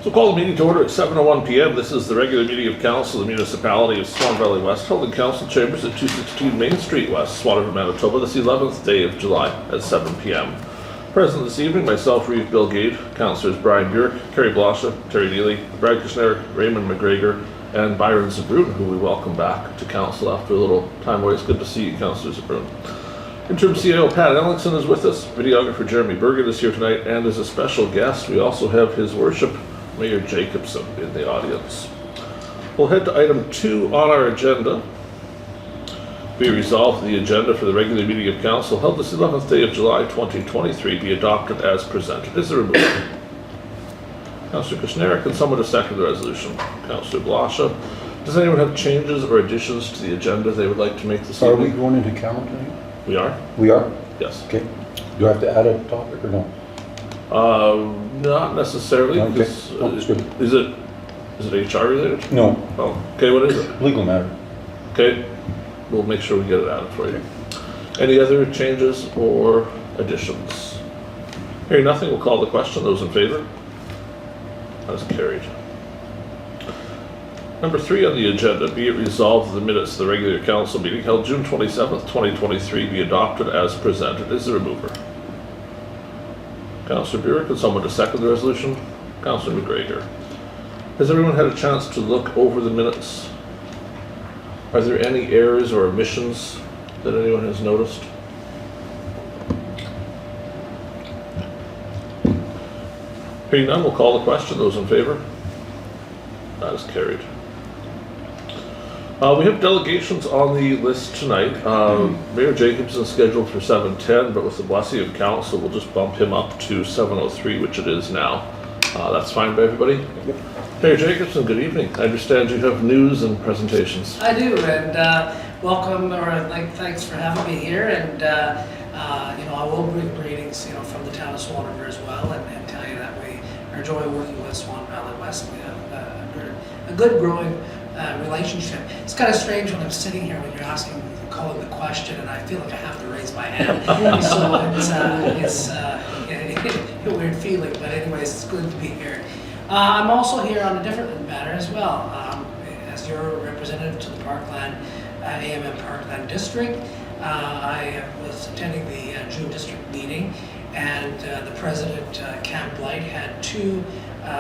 So call the meeting to order at 7:01 p.m. This is the regular meeting of Council of the Municipality of Swan Valley West, held in Council Chambers at 216 Main Street West, Swan River, Manitoba, this 11th day of July at 7 p.m. Present this evening, myself, Reeve, Gade, Councillors Brian Burick, Carrie Blosha, Terry Neely, Kushniryk, Raymond McGregor, and Byron Zbirun, who we welcome back to Council after a little time away. It's good to see you, Councillor Zbirun. Interim CIO Pat Ellingson is with us, videographer Jeremy Bergen is here tonight, and as a special guest, we also have His Worship Mayor Jacobson in the audience. We'll head to item 2 on our agenda. Be resolved the agenda for the regular meeting of Council held this 11th day of July 2023 be adopted as presented. Is there a motion? Councillor Kushniryk, and someone to second the resolution. Councillor Blosha. Does anyone have changes or additions to the agenda they would like to make this evening? Are we going into camera tonight? We are? We are? Yes. Okay. Do I have to add a topic or no? Not necessarily. Okay. That's good. Is it HR related? No. Oh, okay, what is it? Legal matter. Okay, we'll make sure we get it added for you. Any other changes or additions? Hearing nothing, we'll call the question. Those in favor? That is carried. Number 3 on the agenda, be it resolved the minutes of the regular council meeting held June 27th, 2023 be adopted as presented. Is there a mover? Councillor Burick, and someone to second the resolution? Councillor McGregor. Has everyone had a chance to look over the minutes? Are there any errors or omissions that anyone has noticed? Hearing none, we'll call the question. Those in favor? That is carried. We have delegations on the list tonight. Mayor Jacobson is scheduled for 7:10, but with the blessing of council, we'll just bump him up to 7:03, which it is now. That's fine by everybody? Yep. Mayor Jacobson, good evening. I understand you have news and presentations. I do, and welcome, or thanks for having me here. And I will bring greetings, from the town of Swan River as well, and tell you that we enjoy working with Swan Valley West. We have a good growing relationship. It's kind of strange when I'm sitting here when you're calling the question, and I feel like I have to raise my hand. So it's a weird feeling, but anyways, it's good to be here. I'm also here on a different matter as well. As your representative to the Parkland, AMM Parkland District, I was attending the June District meeting, and the President, Cam Blight, had 2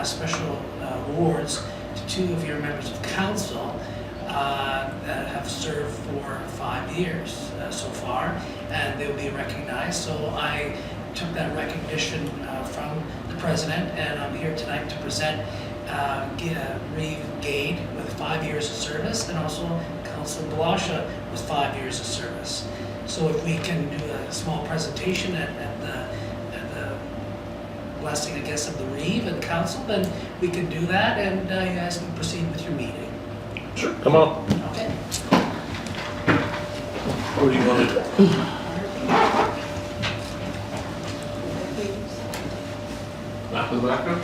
special awards to 2 of your members of council that have served for 5 years so far, and they'll be recognized. So I took that recognition from the President, and I'm here tonight to present Reeve Gade with 5 years of service, and also Councillor Blosha with 5 years of service. So if we can do a small presentation at the blessing, I guess, of the Reeve and Council, then we can do that, and you guys can proceed with your meeting. Sure, come on. Okay. What do you want to do? Back of the background?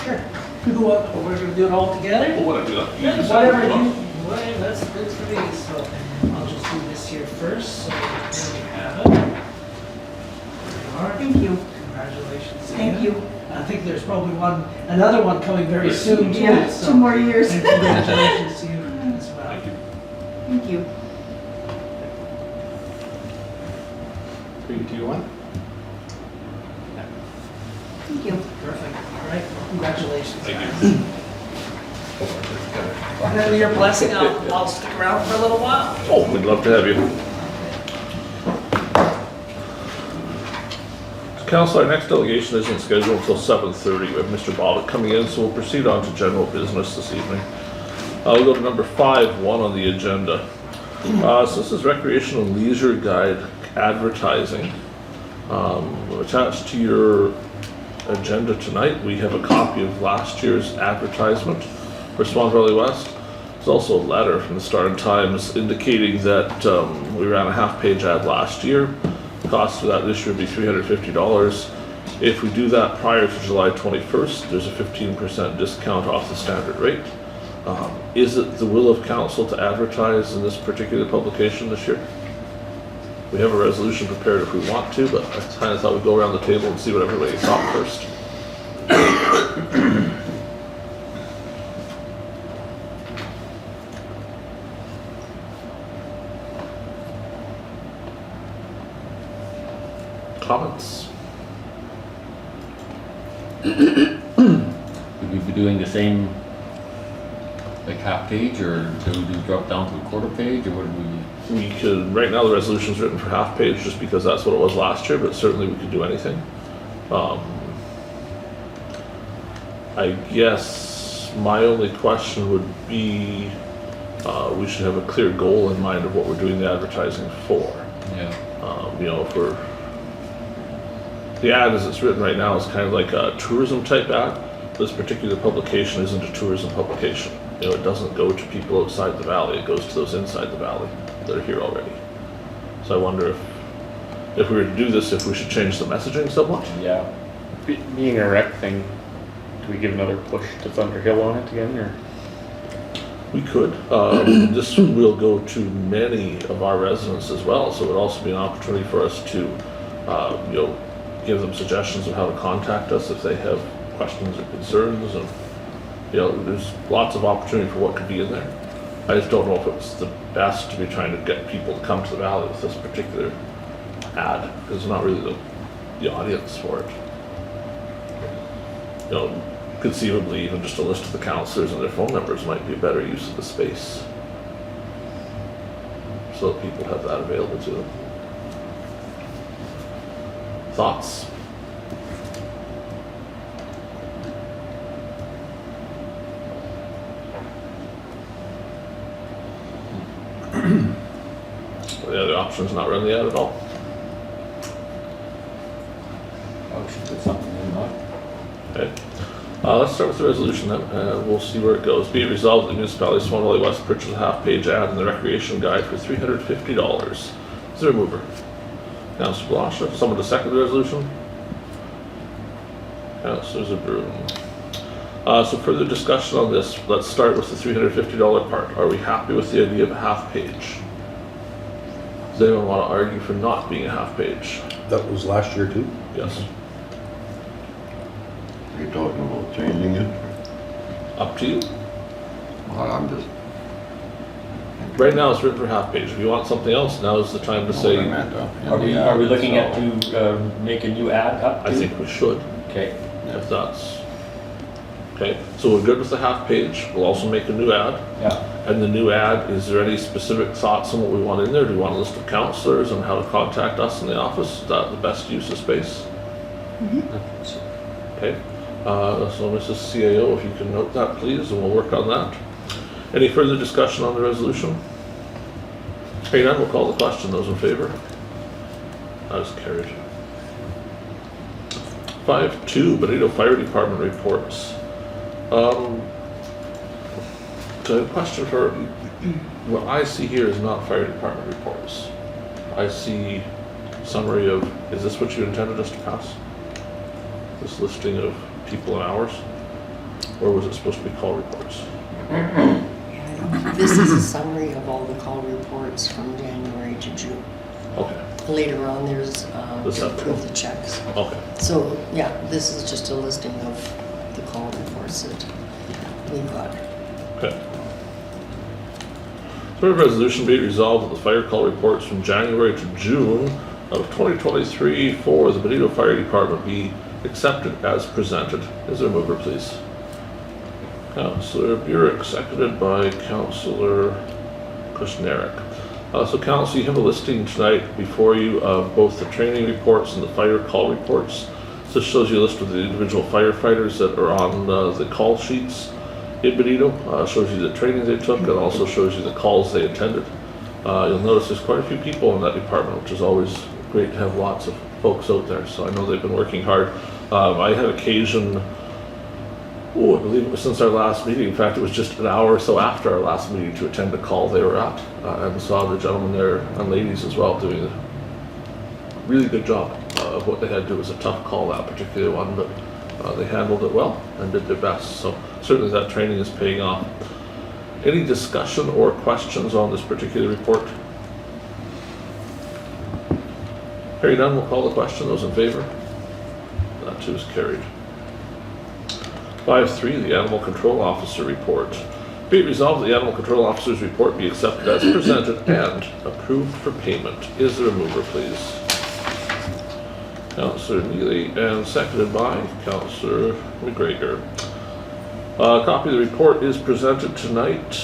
Sure. We're going to do it all together? Well, whatever you like. Whatever, that's good for me. So I'll just do this here first. So there we have it. There you are. Thank you. Congratulations. Thank you. I think there's probably another one coming very soon too. Yeah, So 2 more years. and congratulations to you as well. Thank you. Thank you. 3, 2, 1. Thank you. Perfect. All right. Congratulations. Thank guys. you. And then with your blessing, I'll stick around for a little while. Oh, we'd love to have you. Council, our next delegation isn't scheduled until 7:30. We have Mr. Bobick coming in, so we'll proceed on to general business this evening. We'll go to number 5.1 on the agenda. So this is recreational and leisure guide advertising. Attached to your agenda tonight, we have a copy of last year's advertisement for Swan Valley West. There's also a letter from the Star and Times indicating that we ran a half-page ad last year. The cost for that this year would be $350. If we do that prior to July 21st, there's a 15% discount off the standard rate. Is it the will of council to advertise in this particular publication this year? We have a resolution prepared if we want to, but I kind of thought we'd go around the table and see what everybody thought first. Comments? Would we be doing the same, like half page, or do we drop down to a quarter page, or what do we? We could, right now the resolution's written for half page just because that's what it was last year, but certainly we could do anything. I guess my only question would be, we should have a clear goal in mind of what we're doing the advertising for. Yeah. You know, if we're, the ad as it's written right now is kind of like a tourism type ad. This particular publication isn't a tourism publication. You know, it doesn't go to people outside the valley, it goes to those inside the valley that are here already. So I wonder if we were to do this, if we should change the messaging somewhat. Yeah. Being a rec thing, do we give another push to Thunder Hill on it again, or? We could. This will go to many of our residents as well, so it would also be an opportunity for us to, you know, give them suggestions of how to contact us if they have questions or concerns, and you know, there's lots of opportunity for what could be in there. I just don't know if it's the best to be trying to get people to come to the valley with this particular ad, because it's not really the audience for it. You know, conceivably even just a list of the councillors and their phone numbers might be a better use of the space, so that people have that available to them. Thoughts? The other option is not run the ad at all. Oh, should put something in that. Okay. Let's start with the resolution then, and we'll see where it goes. Be it resolved that the Municipality of Swan Valley West purchase a half-page ad in the recreation guide for $350. Is there a mover? Councillor Blosha, someone to second the resolution? Councillor Zbirun. So further discussion on this, let's start with the $350 part. Are we happy with the idea of a half page? Does anyone want to argue for not being a half page? That was last year too? Yes. Are you talking about changing it? Up to you. Well, I'm just. Right now it's written for half page. If you want something else, now is the time to say, Are we looking at to make a new ad up? I think we should, Okay. if that's, okay. So we're good with the half page. We'll also make a new ad. Yeah. And the new ad, is there any specific thoughts on what we want in there? Do we want a list of councillors and how to contact us in the office? Is that the best use of space? Okay. So Mrs. CAO, if you can note that please, and we'll work on that. Any further discussion on the resolution? Hearing none, we'll call the question. Those in favor? That is carried. 5.2, Bonito Fire Department reports. So I have a question for, what I see here is not fire department reports. I see summary of, is this what you intended us to pass? This listing of people and hours? Or was it supposed to be call reports? This is a summary of all the call reports from January to June. Okay, Later on, there's The to separate. approve the checks. okay. So, yeah, this is just a listing of the call reports that we got. Okay. Third resolution, be it resolved that the fire call reports from January to June of 2023 for the Bonito Fire Department be accepted as presented. Is there a mover, please? Councillor Burick, seconded by Councillor Kushniryk. So Council, you have a listing tonight before you of both the training reports and the fire call reports. This shows you a list of the individual firefighters that are on the call sheets in Bonito. Shows you the training they took and also shows you the calls they attended. You'll notice there's quite a few people in that department, which is always great to have lots of folks out there. So I know they've been working hard. I had occasion, I believe it was since our last meeting. In fact, it was just an hour or so after our last meeting to attend a call they were at, and saw the gentlemen there and ladies as well doing a really good job of what they had to do. It was a tough call, that particular one, but they handled it well and did their best. So certainly that training is paying off. Any discussion or questions on this particular report? Hearing none, we'll call the question. Those in favor? That too is carried. 5.3, the Animal Control Officer Report. Be it resolved that the Animal Control Officer's report be accepted as presented and approved for payment. Is there a mover, please? Councillor Neely, and seconded by Councillor McGregor. A copy of the report is presented tonight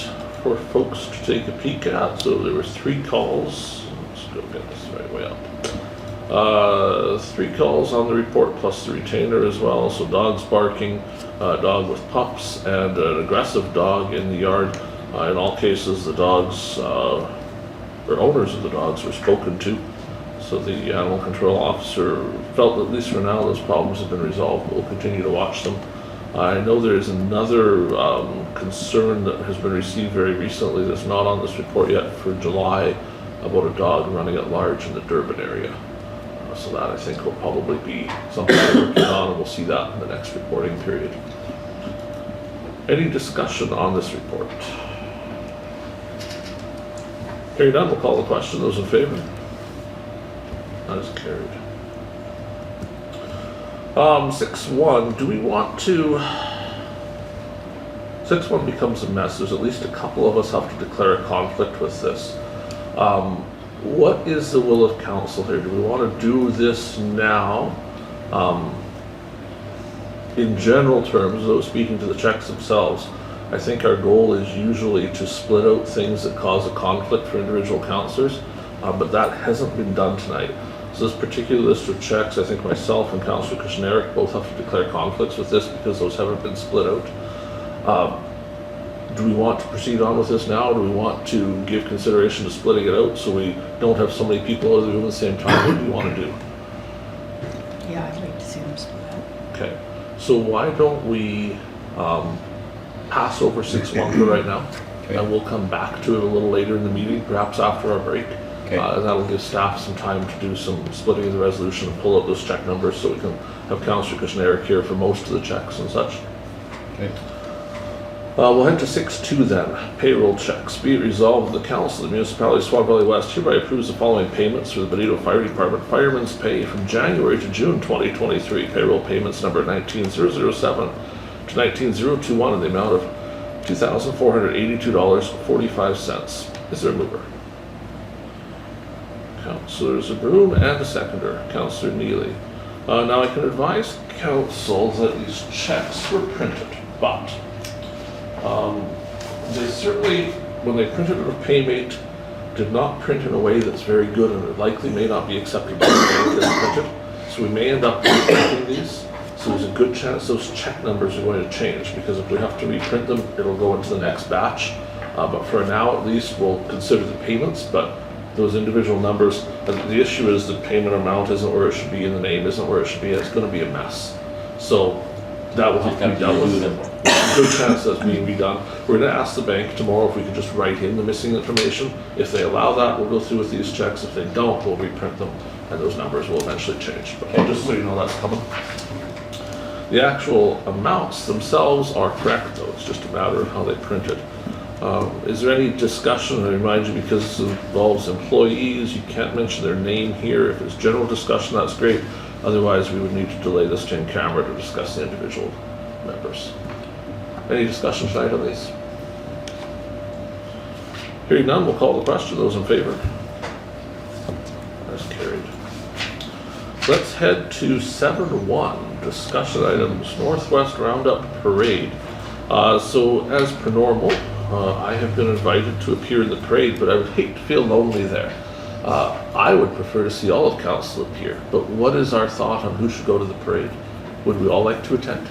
for folks to take a peek at. So there were 3 calls. Let's go get this the right way up. 3 calls on the report plus the retainer as well. So dogs barking, dog with pups, and an aggressive dog in the yard. In all cases, the dogs, or owners of the dogs, were spoken to. So the animal control officer felt that at least for now those problems have been resolved. We'll continue to watch them. I know there is another concern that has been received very recently that's not on this report yet for July about a dog running at large in the Durban area. So that I think will probably be something we're working on, and we'll see that in the next reporting period. Any discussion on this report? Hearing none, we'll call the question. Those in favor? That is carried. 6.1, do we want to... 6.1 becomes a mess. There's at least a couple of us have to declare a conflict with this. What is the will of council here? Do we want to do this now? In general terms, though, speaking to the checks themselves, I think our goal is usually to split out things that cause a conflict for individual councillors, but that hasn't been done tonight. So this particular list of checks, I think myself and Councillor Kushniryk both have to declare conflicts with this because those haven't been split out. Do we want to proceed on with this now, or do we want to give consideration to splitting it out so we don't have so many people out of the room at the same time? What do you want to do? Yeah, I'd like to see them split up. Okay, so why don't we pass over 6.1 for right now, Okay. and we'll come back to it a little later in the meeting, perhaps after our break. Okay. And that'll give staff some time to do some splitting of the resolution and pull out those check numbers so we can have Councillor Kushniryk here for most of the checks and such. Okay. We'll head to 6.2 then, payroll checks. Be it resolved, the Council of the Municipality of Swan Valley West hereby approves the following payments for the Bonito Fire Department firemen's pay from January to June 2023. Payroll payments number 19007 to 19021 in the amount of $2,482.45. Is there a mover? Councillor Zbirun and a seconder, Councillor Neely. Now I can advise council that these checks were printed, but they certainly, when they printed it with Paymate, did not print in a way that's very good, and it likely may not be accepted by the bank as printed. So we may end up reprinting these. So there's a good chance those check numbers are going to change, because if we have to reprint them, it'll go into the next batch. But for now, at least, we'll consider the payments, but those individual numbers, the issue is the payment amount isn't where it should be and the name isn't where it should be. It's going to be a mess. So that will have to be done with. Good chance that's being redone. We're going to ask the bank tomorrow if we can just write in the missing information. If they allow that, we'll go through with these checks. If they don't, we'll reprint them, and those numbers will eventually change. But just so you know, that's coming. The actual amounts themselves are correct, though. It's just a matter of how they print it. Is there any discussion? I remind you, because this involves employees, you can't mention their name here. If it's general discussion, that's great. Otherwise, we would need to delay this to in camera to discuss the individual members. Any discussion tonight on these? Hearing none, we'll call the question. Those in favor? That's carried. Let's head to 7.1, discussion items, Northwest Roundup Parade. So as per normal, I have been invited to appear in the parade, but I would hate to feel lonely there. I would prefer to see all of council appear, but what is our thought on who should go to the parade? Would we all like to attend?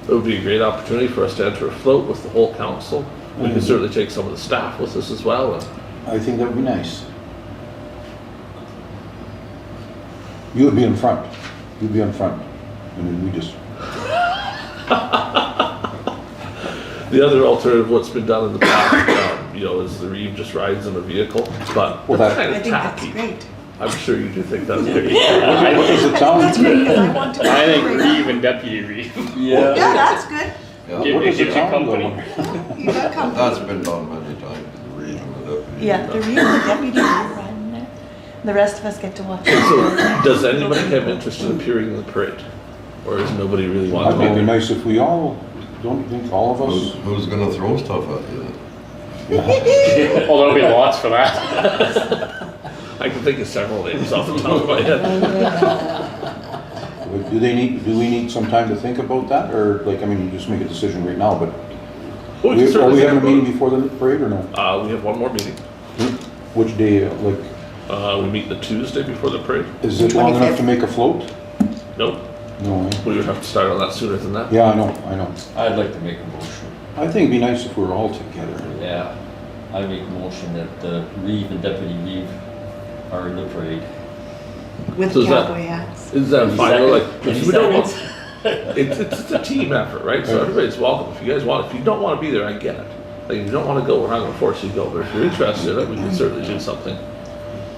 It would be a great opportunity for us to enter a float with the whole council. We can certainly take some of the staff with us as well. I think that would be nice. You would be in front. You'd be in front. And then we just... The other alternative, what's been done in the past, is the Reeve just rides in a vehicle, but Well, that's that- kind I of think that's tacky. great. I'm sure you do think that's great. What does it sound? That's great, because I want to. I think Reeve and Deputy Reeve. Yeah, that's good. Yeah, What does Get it you sound company. going? You got company. that's been done many times, the reason the deputy. Yeah, the real deputy is riding there. The rest of us get to watch. So, does anybody have interest in appearing in the parade? Or is nobody really I wanting think it'd to be be there? nice if we all, don't you think all of Who's, us? who's gonna throw stuff at you? Yeah. Well, there'll be lots for that. I can think of several names off the top of my head. Do we need some time to think about that, or like, I mean, you just make a decision right now, but Well, we can are certainly we think having a about meeting it. before the parade or no? We have one more meeting. Which day, like, We meet the Tuesday before the parade. is it long enough 25th. to make a float? Nope, No, eh? we would have to start on that sooner than that. Yeah, I know. I'd like to make a motion. I think it'd be nice if we were all together. Yeah, I make a motion that Reeve and Deputy Reeve are in the parade. With So is that- cowboy hats. Is that final? Like, Any we don't want, seconds? it's a team effort, right? So Right. everybody's welcome. If you guys want, if you don't want to be there, I get it. Like, if you don't want to go, we're not going to force you to go. But if you're interested in it, we can certainly do something.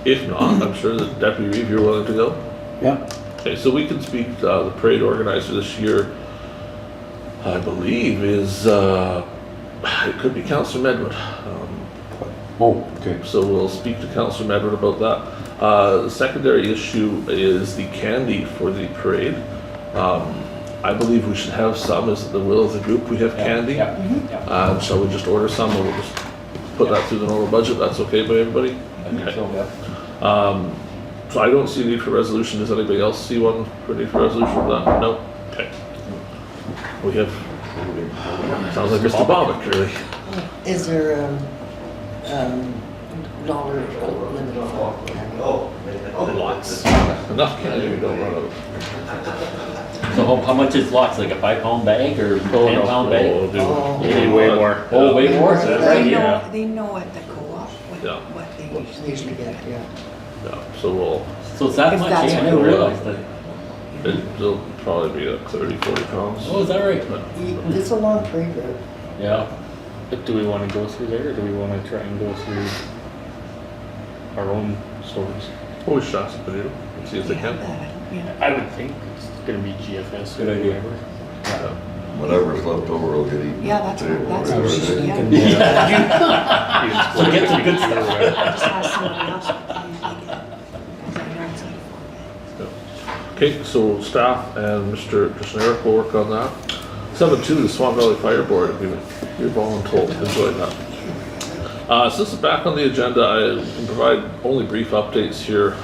If not, I'm sure that Deputy Reeve, you're willing to go. Yeah, Okay, so we can speak, the parade organizer this year, I believe, is, it could be Councillor Medwood. oh, okay. So we'll speak to Councillor Medwood about that. The secondary issue is the candy for the parade. I believe we should have some, is it the will of the group, we have candy? Yeah. Shall we just order some, or we'll just put that through the normal budget, that's okay by everybody? I think so, yeah. So I don't see a need for resolution, does anybody else see one for need for resolution for that? No? Okay. We have, sounds like Mr. Bobick, really. Is there dollar limit for candy? Lots. Enough candy, we don't run out. So how much is lots, like a 5-pound bag or 10-pound bag? Oh, dude. Oh. You need way more. Oh, way more? They Yeah. know at the co-op Yeah. what they What usually they usually get, yeah. Yeah, so we'll, So it's that If much? that's Yeah, I what didn't it realize that. it'll probably be like 30, 40 pounds. Oh, is that right? But It's a long parade route. Yeah. But do we want to go through there, or do we want to try and go through our own stores? well, we should ask them to do, and see if they can. Yeah. I would think it's gonna be GFS or Good idea. whatever. Yeah. Whatever's left over will get eaten. Yeah, that's Table, what, that's whatever what it she's is. thinking. You can split So get it some good between two or whatever. Just ask somebody else what they usually get. 'Cause I know it's like Okay, so staff and Mr. Kushniryk will work on that. 7.2, the Swan Valley Fire Board Agreement. You're voluntold, enjoy that. Since it's back on the agenda, I can provide only brief updates here.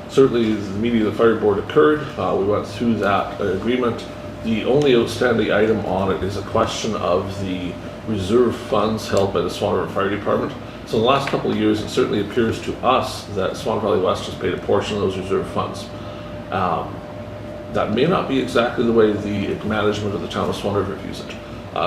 Certainly, the meeting of the fire board occurred. We went through that agreement. The only outstanding item on it is a question of the reserve funds held by the Swan River Fire Department. So in the last couple of years, it certainly appears to us that Swan Valley West has paid a portion of those reserve funds. That may not be exactly the way the management of the town of Swan River views it.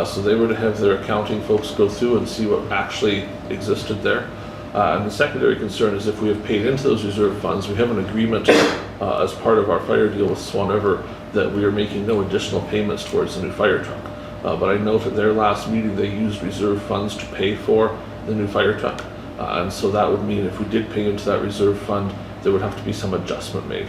So they were to have their accounting folks go through and see what actually existed there. And the secondary concern is if we have paid into those reserve funds, we have an agreement as part of our fire deal with Swan River that we are making no additional payments towards the new fire truck. But I note at their last meeting, they used reserve funds to pay for the new fire truck. And so that would mean if we did pay into that reserve fund, there would have to be some adjustment made.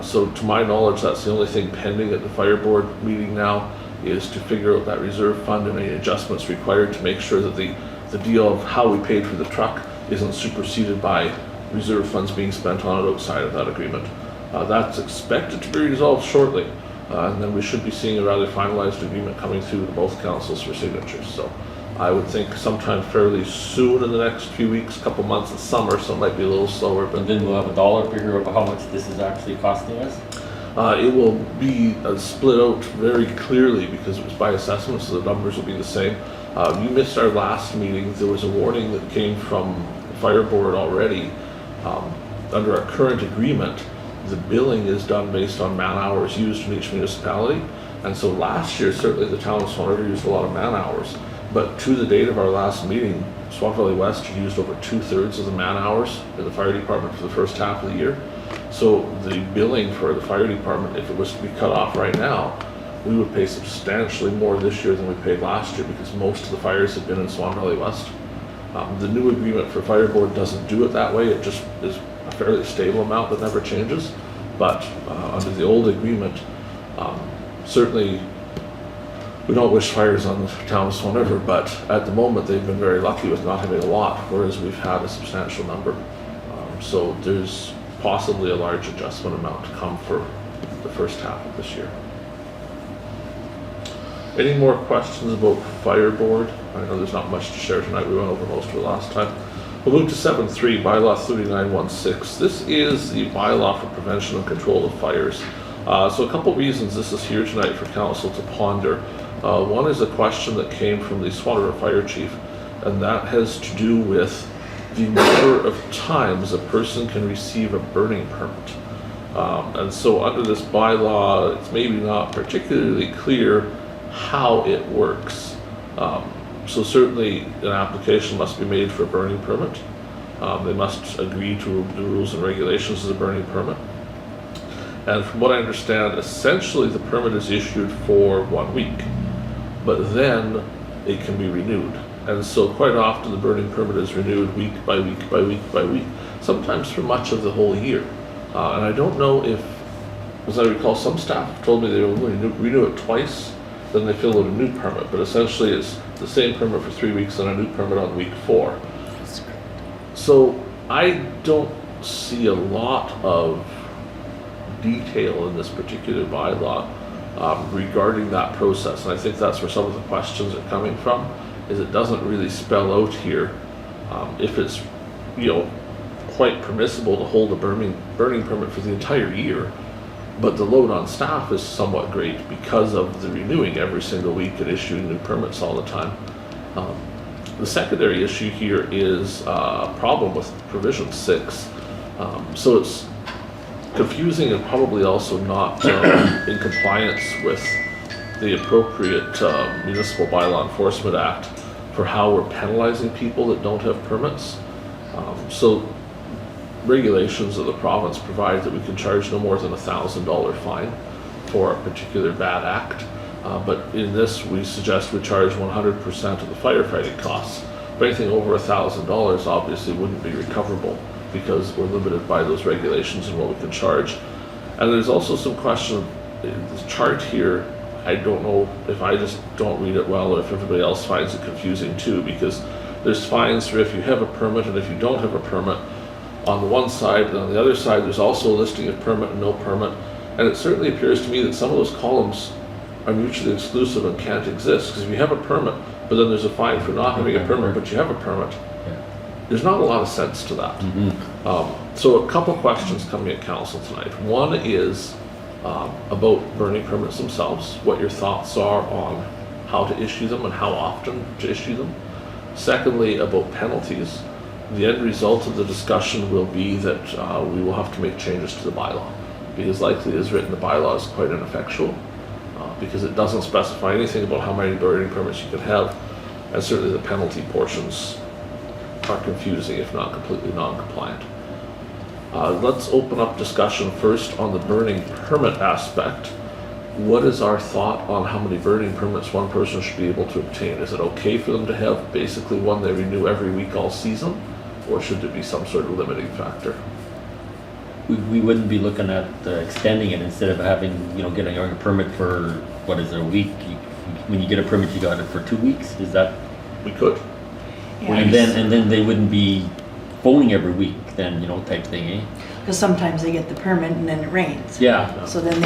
So to my knowledge, that's the only thing pending at the fire board meeting now, is to figure out that reserve fund and any adjustments required to make sure that the deal of how we paid for the truck isn't superseded by reserve funds being spent on it outside of that agreement. That's expected to be resolved shortly, and then we should be seeing a rather finalized agreement coming through to both councils for signatures. So I would think sometime fairly soon in the next few weeks, couple months of summer, so it might be a little slower, but And then we'll have a dollar figure of how much this is actually costing us. it will be split out very clearly because it was by assessment, so the numbers will be the same. You missed our last meeting. There was a warning that came from the fire board already. Under our current agreement, the billing is done based on man hours used in each municipality. And so last year, certainly the town of Swan River used a lot of man hours. But to the date of our last meeting, Swan Valley West used over 2/3 of the man hours in the fire department for the first half of the year. So the billing for the fire department, if it was to be cut off right now, we would pay substantially more this year than we paid last year because most of the fires have been in Swan Valley West. The new agreement for fire board doesn't do it that way. It just is a fairly stable amount that never changes. But under the old agreement, certainly we don't wish fires on the town of Swan River, but at the moment they've been very lucky with not having a lot, whereas we've had a substantial number. So there's possibly a large adjustment amount to come for the first half of this year. Any more questions about fire board? I know there's not much to share tonight. We went over most of it last time. We'll move to 7.3, bylaw 3916. This is the bylaw for prevention and control of fires. So a couple reasons this is here tonight for council to ponder. One is a question that came from the Swan River Fire Chief, and that has to do with the number of times a person can receive a burning permit. And so under this bylaw, it's maybe not particularly clear how it works. So certainly an application must be made for a burning permit. They must agree to the rules and regulations of the burning permit. And from what I understand, essentially the permit is issued for 1 week, but then it can be renewed. And so quite often the burning permit is renewed week by week by week by week, sometimes for much of the whole year. And I don't know if, as I recall, some staff told me they only renew it twice, then they fill out a new permit, but essentially it's the same permit for 3 weeks and a new permit on week 4. So I don't see a lot of detail in this particular bylaw regarding that process, and I think that's where some of the questions are coming from, is it doesn't really spell out here if it's, quite permissible to hold a burning permit for the entire year, but the load on staff is somewhat great because of the renewing every single week and issuing new permits all the time. The secondary issue here is a problem with provision 6. So it's confusing and probably also not in compliance with the appropriate Municipal Bylaw Enforcement Act for how we're penalizing people that don't have permits. So regulations of the province provide that we can charge no more than $1,000 fine for a particular bad act. But in this, we suggest we charge 100% of the firefighting costs. But anything over $1,000 obviously wouldn't be recoverable because we're limited by those regulations and what we can charge. And there's also some question, the chart here, I don't know if I just don't read it well or if everybody else finds it confusing too, because there's fines for if you have a permit and if you don't have a permit on the one side, and on the other side there's also a listing of permit and no permit. And it certainly appears to me that some of those columns are mutually exclusive and can't exist, because if you have a permit, but then there's a fine for not having a permit, but you have a permit, there's not a lot of sense to that. So a couple questions coming at council tonight. One is about burning permits themselves, what your thoughts are on how to issue them and how often to issue them. Secondly, about penalties. The end result of the discussion will be that we will have to make changes to the bylaw, because likely as written, the bylaw is quite ineffectual because it doesn't specify anything about how many burning permits you can have, and certainly the penalty portions are confusing if not completely non-compliant. Let's open up discussion first on the burning permit aspect. What is our thought on how many burning permits one person should be able to obtain? Is it okay for them to have basically one they renew every week all season, or should there be some sort of limiting factor? We wouldn't be looking at extending it instead of having, getting a permit for, what is it, a week? When you get a permit, you got it for 2 weeks, is that? We could. And then they wouldn't be phoning every week then, type thing, eh? Because sometimes they get the permit and then it rains. Yeah, So then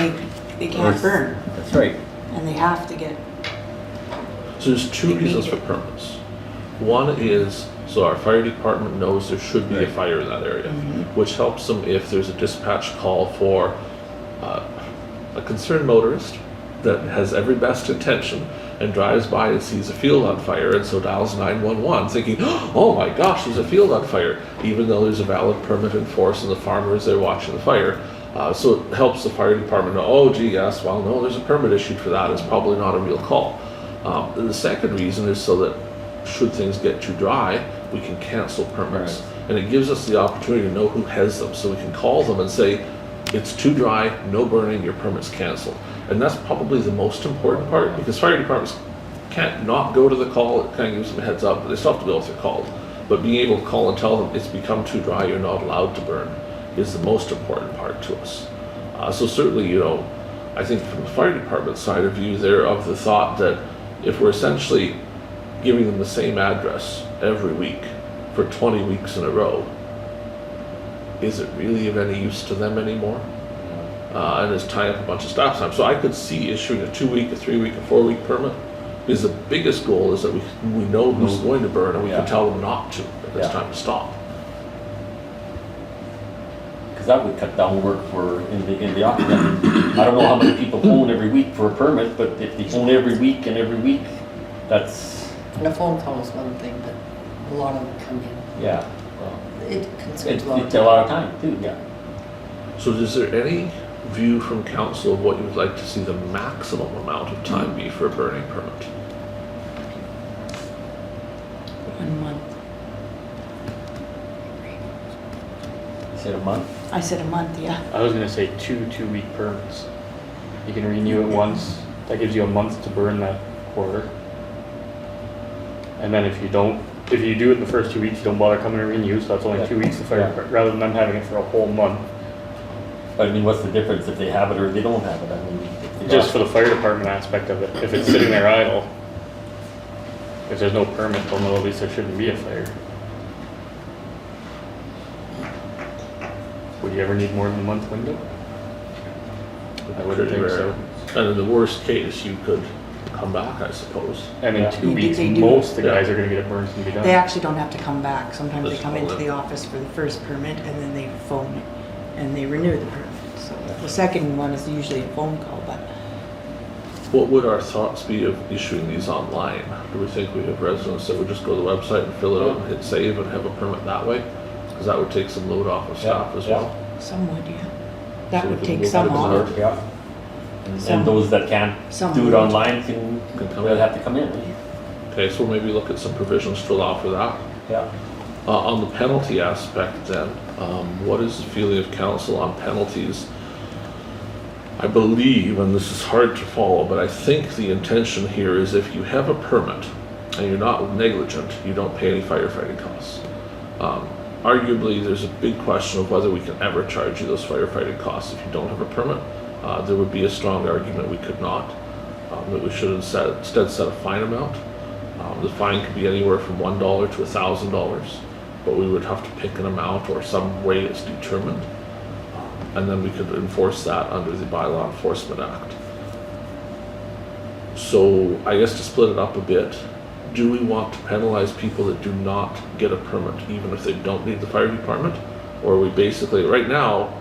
they can't burn, that's right. and they have to get, So there's two reasons for permits. One is so our fire department knows there should be a fire in that area, which helps them if there's a dispatch call for a concerned motorist that has every best intention and drives by and sees a field on fire, and so dials 911 thinking, oh my gosh, there's a field on fire, even though there's a valid permit in force and the farmer is there watching the fire. So it helps the fire department know, oh gee, yes, well no, there's a permit issued for that, it's probably not a real call. And the second reason is so that should things get too dry, we can cancel permits. Right. And it gives us the opportunity to know who has them, so we can call them and say, it's too dry, no burning, your permit's canceled. And that's probably the most important part, because fire departments can't not go to the call. It kind of gives them a heads up, but they still have to go if they're called. But being able to call and tell them it's become too dry, you're not allowed to burn, is the most important part to us. So certainly, I think from the fire department side of view, they're of the thought that if we're essentially giving them the same address every week for 20 weeks in a row, is it really of any use to them anymore? and is tying up a bunch of staff time. So I could see issuing a 2-week, a 3-week, a 4-week permit, because the biggest goal is that we know who's going to burn, and we Yeah. can tell them not to if it's Yeah. time to stop. Because that would cut down work in the office. I mean, I don't know how many people phone every week for a permit, but if they phone every week, that's, And a phone call is one thing, but a lot of them come in. yeah. well, It consumes a lot of It's a lot of time too, yeah. So is there any view from council of what you would like to see the maximum amount of time be for a burning permit? 1 month. You said a month? I said a month, yeah. I was gonna say 2-week permits. You can renew it once, that gives you a month to burn that quarter. And then if you do it the first 2 weeks, you don't bother coming to renew, so that's only Yeah. 2 weeks to fire, Yeah. rather than them having it for a whole month. But I mean, what's the difference if they have it or they don't have it? I mean, if they Just for the fire department aspect of it, if it's sitting there idle, if there's no permit, they'll know at least there shouldn't be a fire. Would you ever need more than a month window? I wouldn't Pretty think rare. so. And in the worst case, you could come back, I suppose. And in Yeah. 2 They weeks, do. most of the Yeah. guys are gonna get it burned and be done. They actually don't have to come back. Sometimes they Just come into phone it. the office for the first permit and then they phone it and they renew the permit. So the second one is usually a phone call, but What would our thoughts be of issuing these online? Do we think we have residents that would just go to the website and fill it out and hit save and have a permit that way? Because that would take some load off of staff as well. some would, yeah. That So would we can take move some it to off. the- Yeah. Some- And those that can't some do it would. online can, Can come they'll in. have to come in. Okay, so maybe look at some provisions to allow for that. Yeah. On the penalty aspect then, what is the feeling of council on penalties? I believe, and this is hard to follow, but I think the intention here is if you have a permit and you're not negligent, you don't pay any firefighting costs. Arguably, there's a big question of whether we can ever charge you those firefighting costs if you don't have a permit. There would be a strong argument we could not, that we should instead set a fine amount. The fine could be anywhere from $1 to $1,000, but we would have to pick an amount or some way it's determined. And then we could enforce that under the Bylaw Enforcement Act. So I guess to split it up a bit, do we want to penalize people that do not get a permit, even if they don't need the fire department? Or are we basically, right now,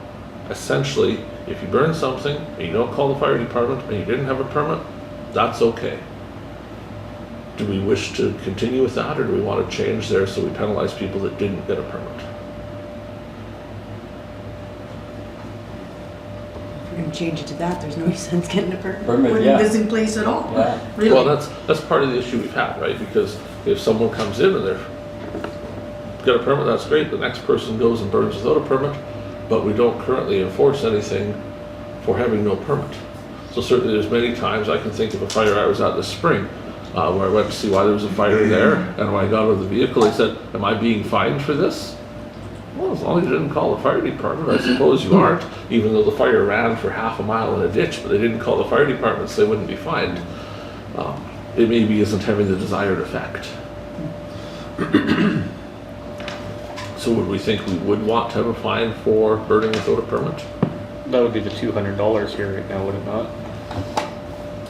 essentially, if you burn something and you don't call the fire department and you didn't have a permit, that's okay. Do we wish to continue with that, or do we want to change there so we penalize people that didn't get a permit? If we're gonna change it to that, there's no sense getting a permit. Permit, When yeah. this in place at all. Yeah. Really. Well, that's part of the issue we've had, right? Because if someone comes in and they've got a permit, that's great. The next person goes and burns without a permit, but we don't currently enforce anything for having no permit. So certainly there's many times I can think of a fire I was at this spring, where I went to see why there was a fire there, and when I got out of the vehicle, they said, "Am I being fined for this?" Well, as long as you didn't call the fire department, I suppose you aren't, even though the fire ran for half a mile in a ditch, but they didn't call the fire department, so they wouldn't be fined. It maybe isn't having the desired effect. So would we think we would want to have a fine for burning without a permit? That would be the $200 here right now, would it not?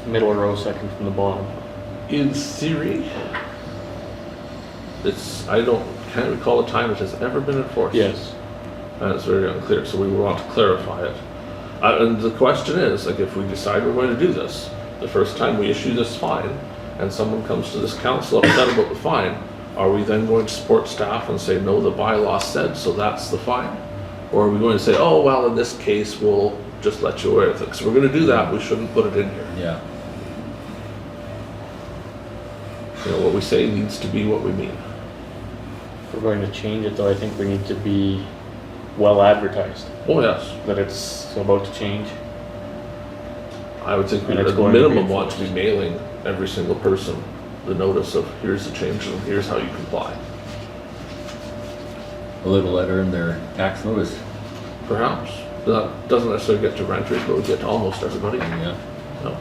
Middle row, second from the bottom. In theory, can't recall a time it has ever been enforced. Yes. And it's very unclear, so we would want to clarify it. And the question is, like, if we decide we're going to do this, the first time we issue this fine, and someone comes to this council upset about the fine, are we then going to support staff and say, no, the bylaw said, so that's the fine? Or are we going to say, oh, well, in this case, we'll just let you away with it? Because if we're going to do that, we shouldn't put it in here. Yeah. You know, what we say needs to be what we mean. If we're going to change it though, I think we need to be well advertised, Oh, yes. that it's about to change. I would think we And would it's at the going to be minimum want to be enforced. mailing every single person the notice of here's the change and here's how you comply. A little letter in their tax notice. Perhaps. That doesn't necessarily get to renters, but would get to almost everybody. Yeah. No.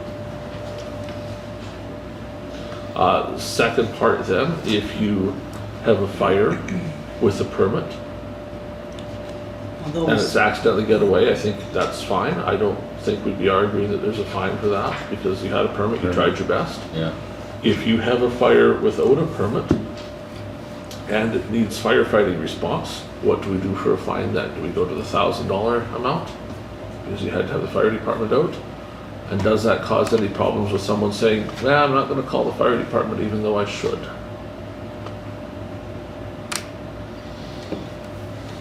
Second part then, if you have a fire with a permit, and it's accidentally get away, I think that's fine. I don't think we'd be arguing that there's a fine for that, because you had a permit, you tried your best. Yeah. If you have a fire without a permit and it needs firefighting response, what do we do for a fine then? Do we go to the $1,000 amount? Because you had to have the fire department out? And does that cause any problems with someone saying, nah, I'm not gonna call the fire department even though I should?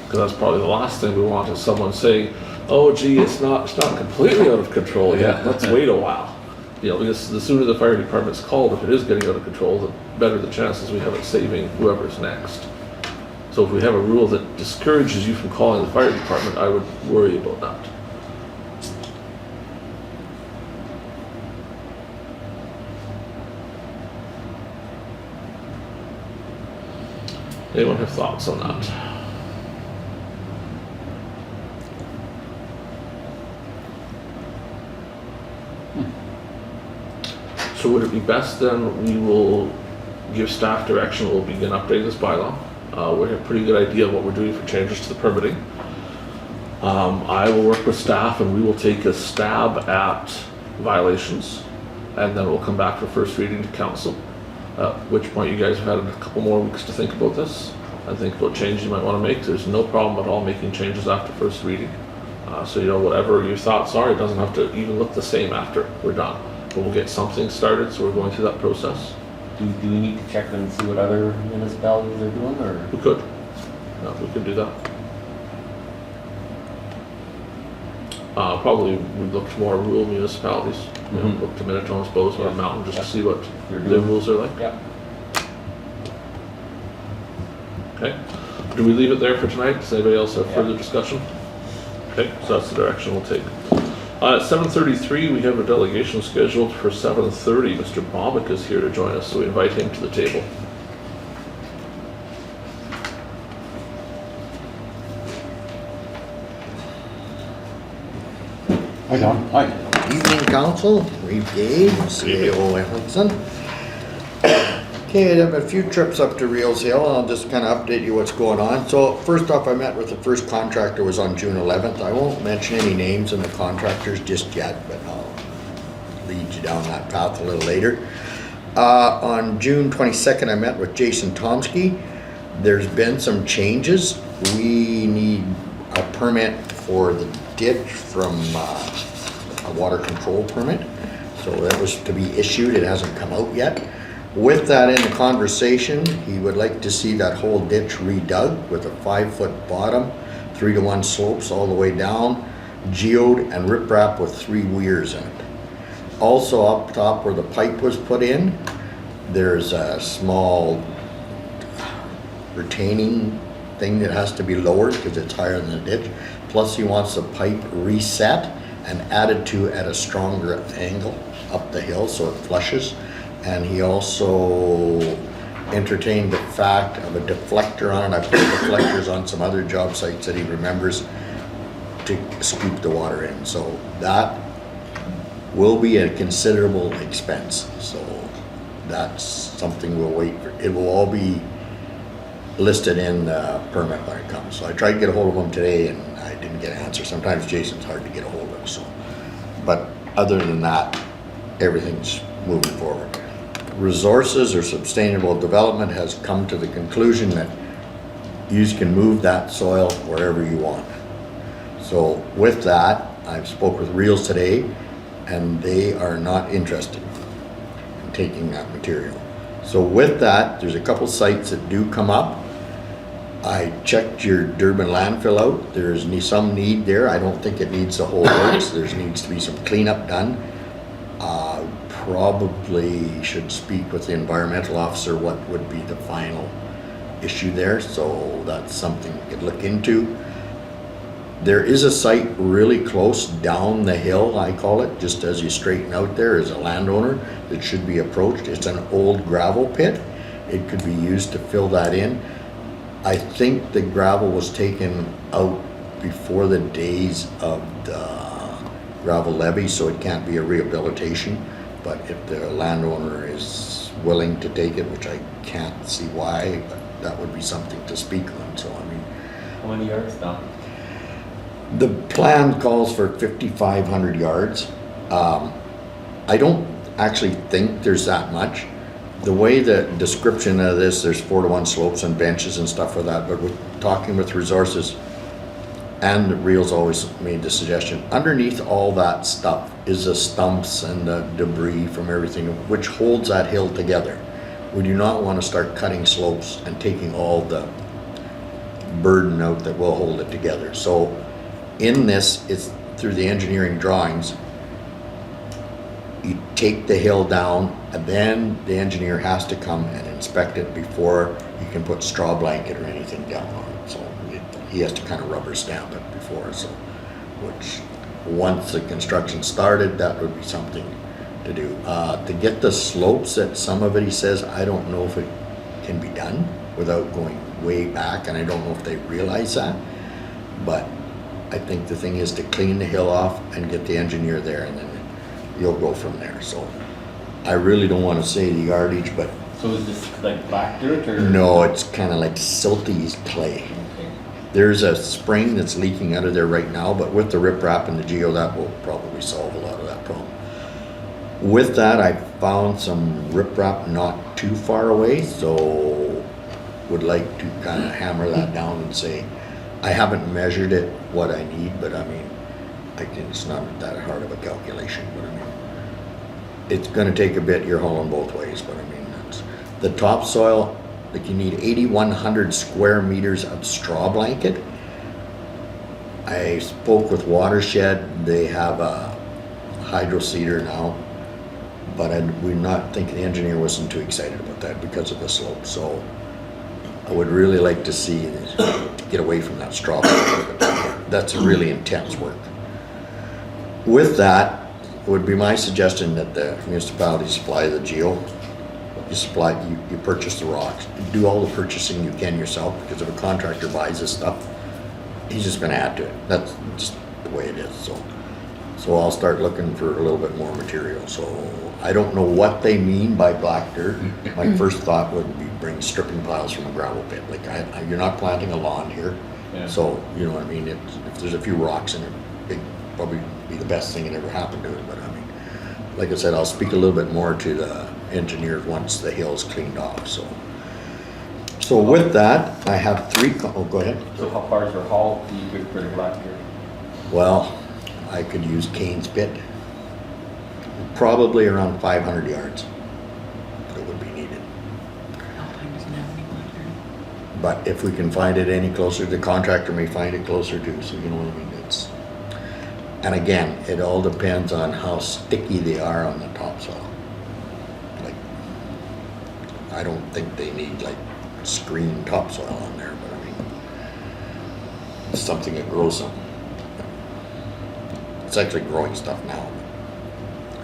Because that's probably the last thing we want, is someone saying, oh gee, it's not completely out of control yet, let's wait a while. You know, because the sooner the fire department's called, if it is getting out of control, the better the chances we have at saving whoever's next. So if we have a rule that discourages you from calling the fire department, I would worry about that. Anyone have thoughts on that? So would it be best then, we will give staff direction, we'll begin updating this bylaw. We have a pretty good idea of what we're doing for changes to the permitting. I will work with staff and we will take a stab at violations, and then we'll come back for first reading to council. At which point you guys have had a couple more weeks to think about this and think about changes you might want to make. There's no problem at all making changes after first reading. So you know, whatever your thoughts are, it doesn't have to even look the same after we're done. But we'll get something started, so we're going through that process. Do we need to check and see what other municipalities are doing, or? We could. No, we could do that. Probably we'd look to more rural municipalities. You know, look to Minnetonka's, Bozeman, or Mountain, just to see what their rules are like. Yeah. Okay. Do we leave it there for tonight? Does anybody else have further discussion? Okay, so that's the direction we'll take. At 7:33, we have a delegation scheduled for 7:30. Mr. Bobick is here to join us, so we invite him to the table. Hi, Don. Hi. Evening, Council. Reeve, Gade, CAO Ellingson. Okay, I have a few trips up to Reels Hill, and I'll just kind of update you what's going on. So first off, I met with the first contractor, was on June 11th. I won't mention any names and the contractors just yet, but I'll lead you down that path a little later. On June 22nd, I met with Jason Tomsky. There's been some changes. We need a permit for the ditch from a water control permit. So that was to be issued. It hasn't come out yet. With that in the conversation, he would like to see that whole ditch redug with a 5-foot bottom, 3-to-1 slopes all the way down, geode and riprap with 3 weirs in it. Also up top where the pipe was put in, there's a small retaining thing that has to be lowered because it's higher than the ditch. Plus he wants the pipe reset and added to at a stronger angle up the hill so it flushes. And he also entertained the fact of a deflector on it. I put deflectors on some other job sites that he remembers to scoop the water in. So that will be a considerable expense. So that's something we'll wait for. It will all be listed in the permit when it comes. So I tried to get a hold of him today and I didn't get an answer. Sometimes Jason's hard to get a hold of. So, but other than that, everything's moving forward. Resources or sustainable development has come to the conclusion that you can move that soil wherever you want. So with that, I've spoke with Reels today and they are not interested in taking that material. So with that, there's a couple sites that do come up. I checked your Durban landfill out. There's some need there. I don't think it needs the whole works. There needs to be some cleanup done. Probably should speak with the environmental officer what would be the final issue there. So that's something we could look into. There is a site really close down the hill, I call it, just as you straighten out there is a landowner that should be approached. It's an old gravel pit. It could be used to fill that in. I think the gravel was taken out before the days of the gravel levy, so it can't be a rehabilitation. But if the landowner is willing to take it, which I can't see why, but that would be something to speak on. So I mean, How many yards now? The plan calls for 5,500 yards. I don't actually think there's that much. The way the description of this, there's 4-to-1 slopes and benches and stuff for that, but we're talking with resources, and Real's always made the suggestion, underneath all that stuff is the stumps and the debris from everything, which holds that hill together. We do not want to start cutting slopes and taking all the burden out that will hold it together. So in this, it's through the engineering drawings, you take the hill down, and then the engineer has to come and inspect it before you can put straw blanket or anything down on it. So he has to kind of rubber stamp it before, so, which, once the construction started, that would be something to do. To get the slopes that some of it, he says, I don't know if it can be done without going way back, and I don't know if they realize that, but I think the thing is to clean the hill off and get the engineer there, and then you'll go from there. So I really don't want to say the yardage, but So is this like black dirt or? no, it's kind of like silty clay. Okay. There's a spring that's leaking out of there right now, but with the riprap and the geo, that will probably solve a lot of that problem. With that, I found some riprap not too far away, so would like to kind of hammer that down and say, I haven't measured it what I need, but I mean, it's not that hard of a calculation, but I mean, it's gonna take a bit, you're hauling both ways, but I mean, that's, the topsoil, like you need 8,100 square meters of straw blanket. I spoke with Watershed, they have a hydro seeder now, but we're not thinking, the engineer wasn't too excited about that because of the slope, so I would really like to see, get away from that straw blanket. That's really intense work. With that, it would be my suggestion that the municipality supply the geo. You purchase the rocks, do all the purchasing you can yourself, because if a contractor buys this stuff, he's just gonna add to it. That's just the way it is, so I'll start looking for a little bit more material. So I don't know what they mean by black dirt. My first thought would be bring stripping piles from a gravel pit. Like you're not planting a lawn here, Yeah. so you know what I mean. If there's a few rocks in it, it'd probably be the best thing that ever happened to it. But I mean, like I said, I'll speak a little bit more to the engineers once the hill's cleaned off. So with that, I have go ahead. So how far is your haul do you get for the black dirt? Well, I could use Kane's pit. Probably around 500 yards. That would be needed. Alpine doesn't have any black dirt. But if we can find it any closer, the contractor may find it closer too, so you know what I mean? And again, it all depends on how sticky they are on the topsoil. Like, I don't think they need like screen topsoil on there, but I mean, it's something that grows some. It's actually growing stuff now.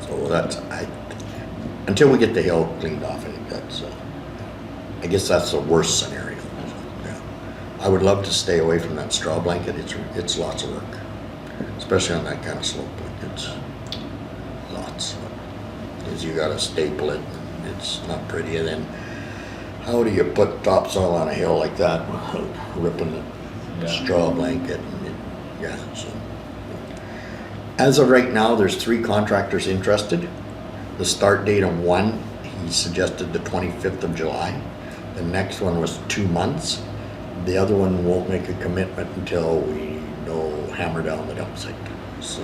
So that's, until we get the hill cleaned off, I think that's, I guess that's the worst scenario. Yeah. I would love to stay away from that straw blanket. It's lots of work. Especially on that kind of slope, like it's lots. Because you gotta staple it, and it's not pretty. And then how do you put topsoil on a hill like that without ripping the straw blanket? And so. As of right now, there's 3 contractors interested. The start date of one, he suggested the 25th of July. The next one was 2 months. The other one won't make a commitment until we hammer down the dump site. So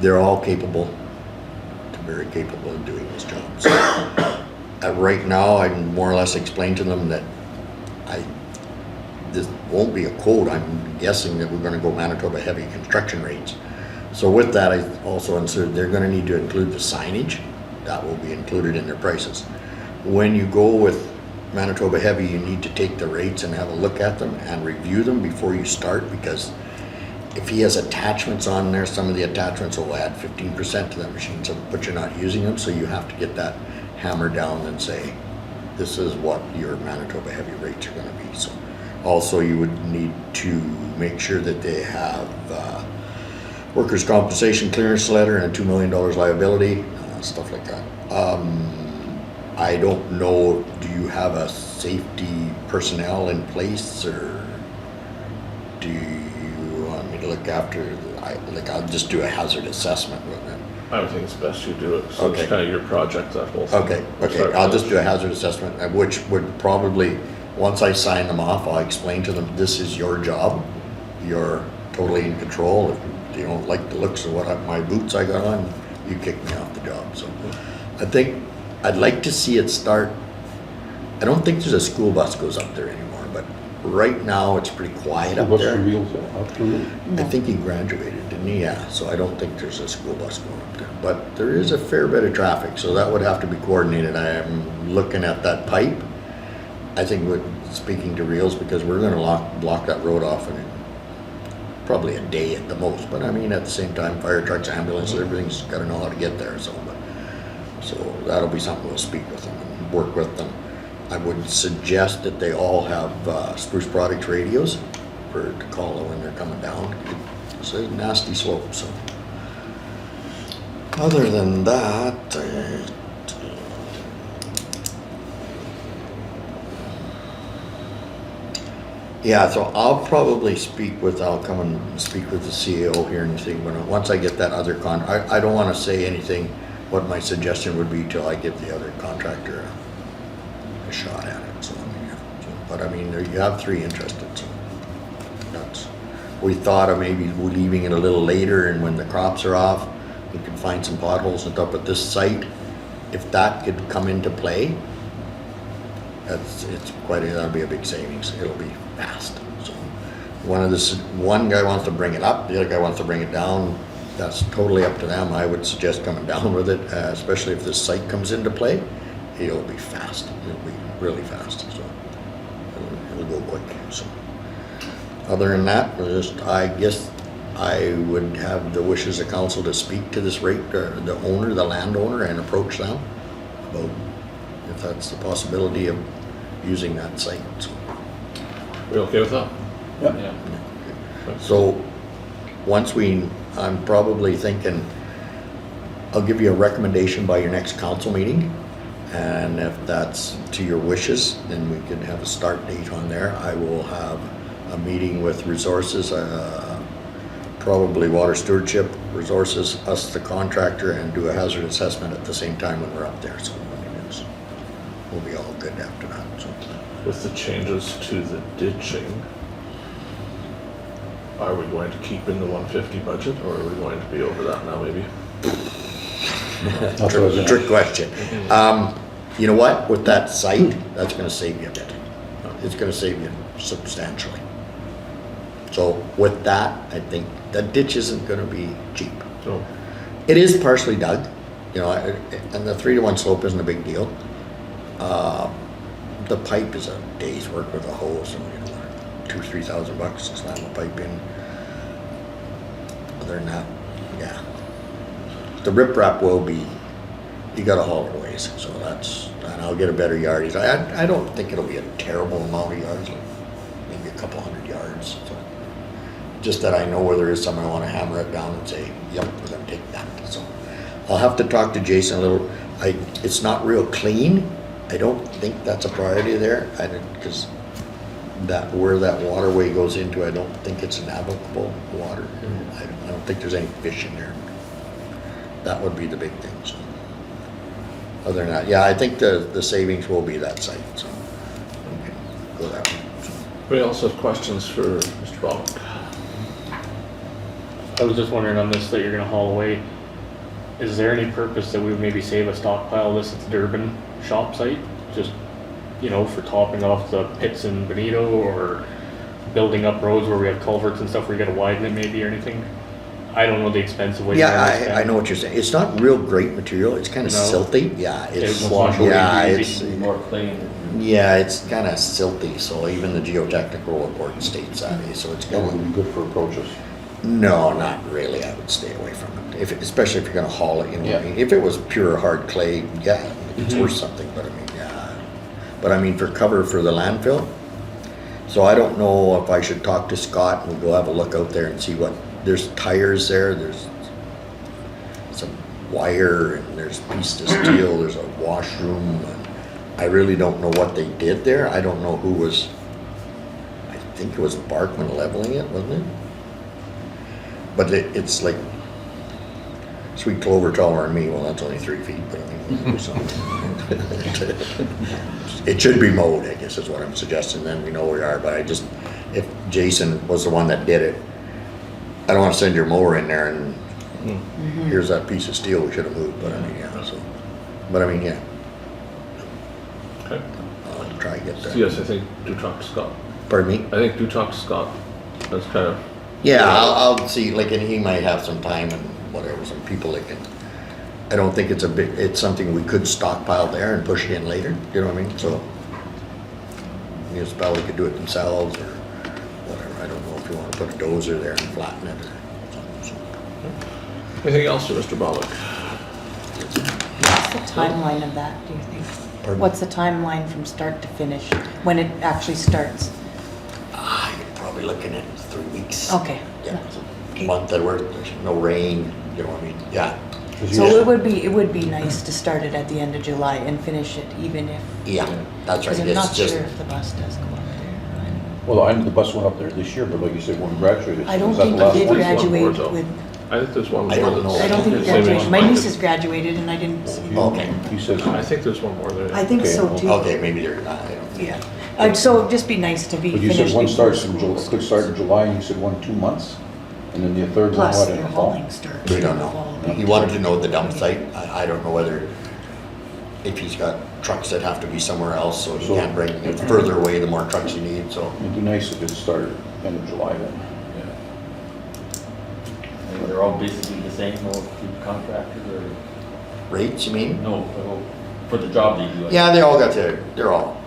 they're all capable, very capable of doing this job. So right now, I can more or less explain to them that this won't be a quote. I'm guessing that we're going to go Manitoba heavy construction rates. So with that, I also inserted they're going to need to include the signage. That will be included in their prices. When you go with Manitoba heavy, you need to take the rates and have a look at them and review them before you start, because if he has attachments on there, some of the attachments will add 15% to that machine, but you're not using them, so you have to get that hammered down and say, this is what your Manitoba heavy rates are going to be. So also you would need to make sure that they have workers' compensation clearance letter and a $2 million liability, stuff like that. I don't know, do you have a safety personnel in place, or? do you want me to look after, I'll just do a hazard assessment with it. I would think it's best you do it, so Okay. it's kind of your project, that whole thing. Okay, We'll okay, start I'll just first. do a hazard assessment, which would probably, once I sign them off, I'll explain to them, this is your job. You're totally in control. If you don't like the looks of my boots I got on, you kick me off the job, so. I think, I'd like to see it start, I don't think there's a school bus goes up there anymore, but right now it's pretty quiet up What's the there. wheels up to? I think he graduated, didn't he? Yeah, so I don't think there's a school bus going up there. But there is a fair bit of traffic, so that would have to be coordinated. I am looking at that pipe. I think speaking to Reels, because we're gonna block that road off in probably a day at the most. But I mean, at the same time, fire trucks, ambulances, everything's gotta know how to get there, so. So that'll be something we'll speak with them and work with them. I would suggest that they all have Spruce Products radios to call when they're coming down. It's a nasty slope, so. Other than that, yeah, so I'll probably I'll come and speak with the CEO here and see, once I get that other I don't wanna say anything, what my suggestion would be till I give the other contractor a shot at it, so. But I mean, you have 3 interested, so we thought of maybe leaving it a little later, and when the crops are off, we can find some potholes and stuff, but this site, if that could come into play, that'll be a big savings, it'll be fast, so. One guy wants to bring it up, the other guy wants to bring it down, that's totally up to them. I would suggest coming down with it, especially if this site comes into play, it'll be fast, it'll be really fast, so. It'll go quick, so. Other than that, I guess I would have the wishes of council to speak to this the landowner, and approach them about if that's the possibility of using that site, so. We okay with that? Yeah. So, I'm probably thinking, I'll give you a recommendation by your next council meeting, and if that's to your wishes, then we can have a start date on there. I will have a meeting with resources, probably water stewardship, resources, us the contractor, and do a hazard assessment at the same time when we're up there, so we'll be all good after that, so. With the changes to the ditching, are we going to keep in the 150 budget, or are we going to be over that now, maybe? That's what I was gonna Trick ask. question. You know what, with that site, that's gonna save you a bit. It's gonna save you substantially. So with that, I think that ditch isn't gonna be cheap. No. It is partially dug, you know, and the 3-to-1 slope isn't a big deal. The pipe is a day's work with a hose, and $2,000-3,000 to slam a pipe in. Other than that, yeah. The riprap will be, you gotta haul it ways, so and I'll get a better yardage. I don't think it'll be a terrible amount of yards, like maybe a couple hundred yards, so. Just that I know where there is some, I wanna hammer it down and say, yep, we're gonna take that, so. I'll have to talk to Jason a little, it's not real clean, I don't think that's a priority there, because where that waterway goes into, I don't think it's navigable water. I don't think there's any fish in there. That would be the big thing, so. Other than that, yeah, I think the savings will be that site, so. Okay, go that way. So. Anybody else have questions for Mr. Bobick? I was just wondering on this that you're gonna haul away, is there any purpose that we would maybe save a stockpile of this at the Durban shop site? Just, for topping off the pits in Benito, or building up roads where we have culverts and stuff where you gotta widen it maybe, or anything? I don't know the expensive way. Yeah, I know what you're saying. It's not real great material. It's kind of No. silty. Yeah, it's It wash away yeah, easy. it's More clean. yeah, it's kind of silty. So even the geotechnical report states that. So it's That kind would be good for approaches. no, not really. I would stay away from it. Especially if you're going to haul it. You know what I Yeah. mean? If it was pure hard clay, yeah, it's Mm-hmm. worth something. But I mean, yeah. But I mean, for cover for the landfill. So I don't know if I should talk to Scott and we'll go have a look out there and see what. There's tires there. There's some wire and there's a piece of steel. There's a washroom. And I really don't know what they did there. I don't know who was. I think it was bark when leveling it, wasn't it? But it's like sweet clover taller than me. Well, that's only 3 feet, but I mean, it should be mowed, I guess is what I'm suggesting. Then we know where we are. But if Jason was the one that did it, I don't want to send your mower in there and here's that piece of steel we should have moved. But I mean, yeah. So, but I mean, yeah. Okay. I'll try and get So there. yes, I think do talk to Scott. Pardon me? I think do talk to Scott. That's kind of, Yeah, I'll see, like, and he might have some time and whatever, some people that can, I don't think it's something we could stockpile there and push it in later, you know what I mean? So, municipality could do it themselves or whatever, I don't know if you wanna put a dozer there and flatten it or something, so. anything else for Mr. Bobick? What's the timeline of that, do you think? Pardon? What's the timeline from start to finish, when it actually starts? You're probably looking at 3 weeks. Okay. Yeah, it's a month that there's no rain, you know what I mean? Yeah. So it would be nice to start it at the end of July and finish it even if, Yeah, that's right, because I'm it's not just, sure if the bus does go up there. Well, I know the bus went up there this year, but like you said, when we graduated. I don't was that think the last we did one? There's one more, graduate though. with, I think there's one more. I don't that's- know. I don't think we same age graduated. My as niece mine. has graduated and I didn't see. Okay. He says, I think there's one more there. I think Okay, so well, too. okay, maybe they're not, I don't think. Yeah. So it'd just be nice to be but you finished said one before starts in school July, could start in July, and you said 2 months? And then the third one, Plus what, in their the fall? hauling starts. We in don't the know. fall. He wanted to know the dump site. I don't know whether, if he's got trucks that have to be somewhere else, so he So- can't bring, the further away, the more trucks you need, so. It'd be nice if it started end of July then. And they're all basically the same, no contractors or, Rates, you mean? no, for the job they do. Yeah, they all got they're all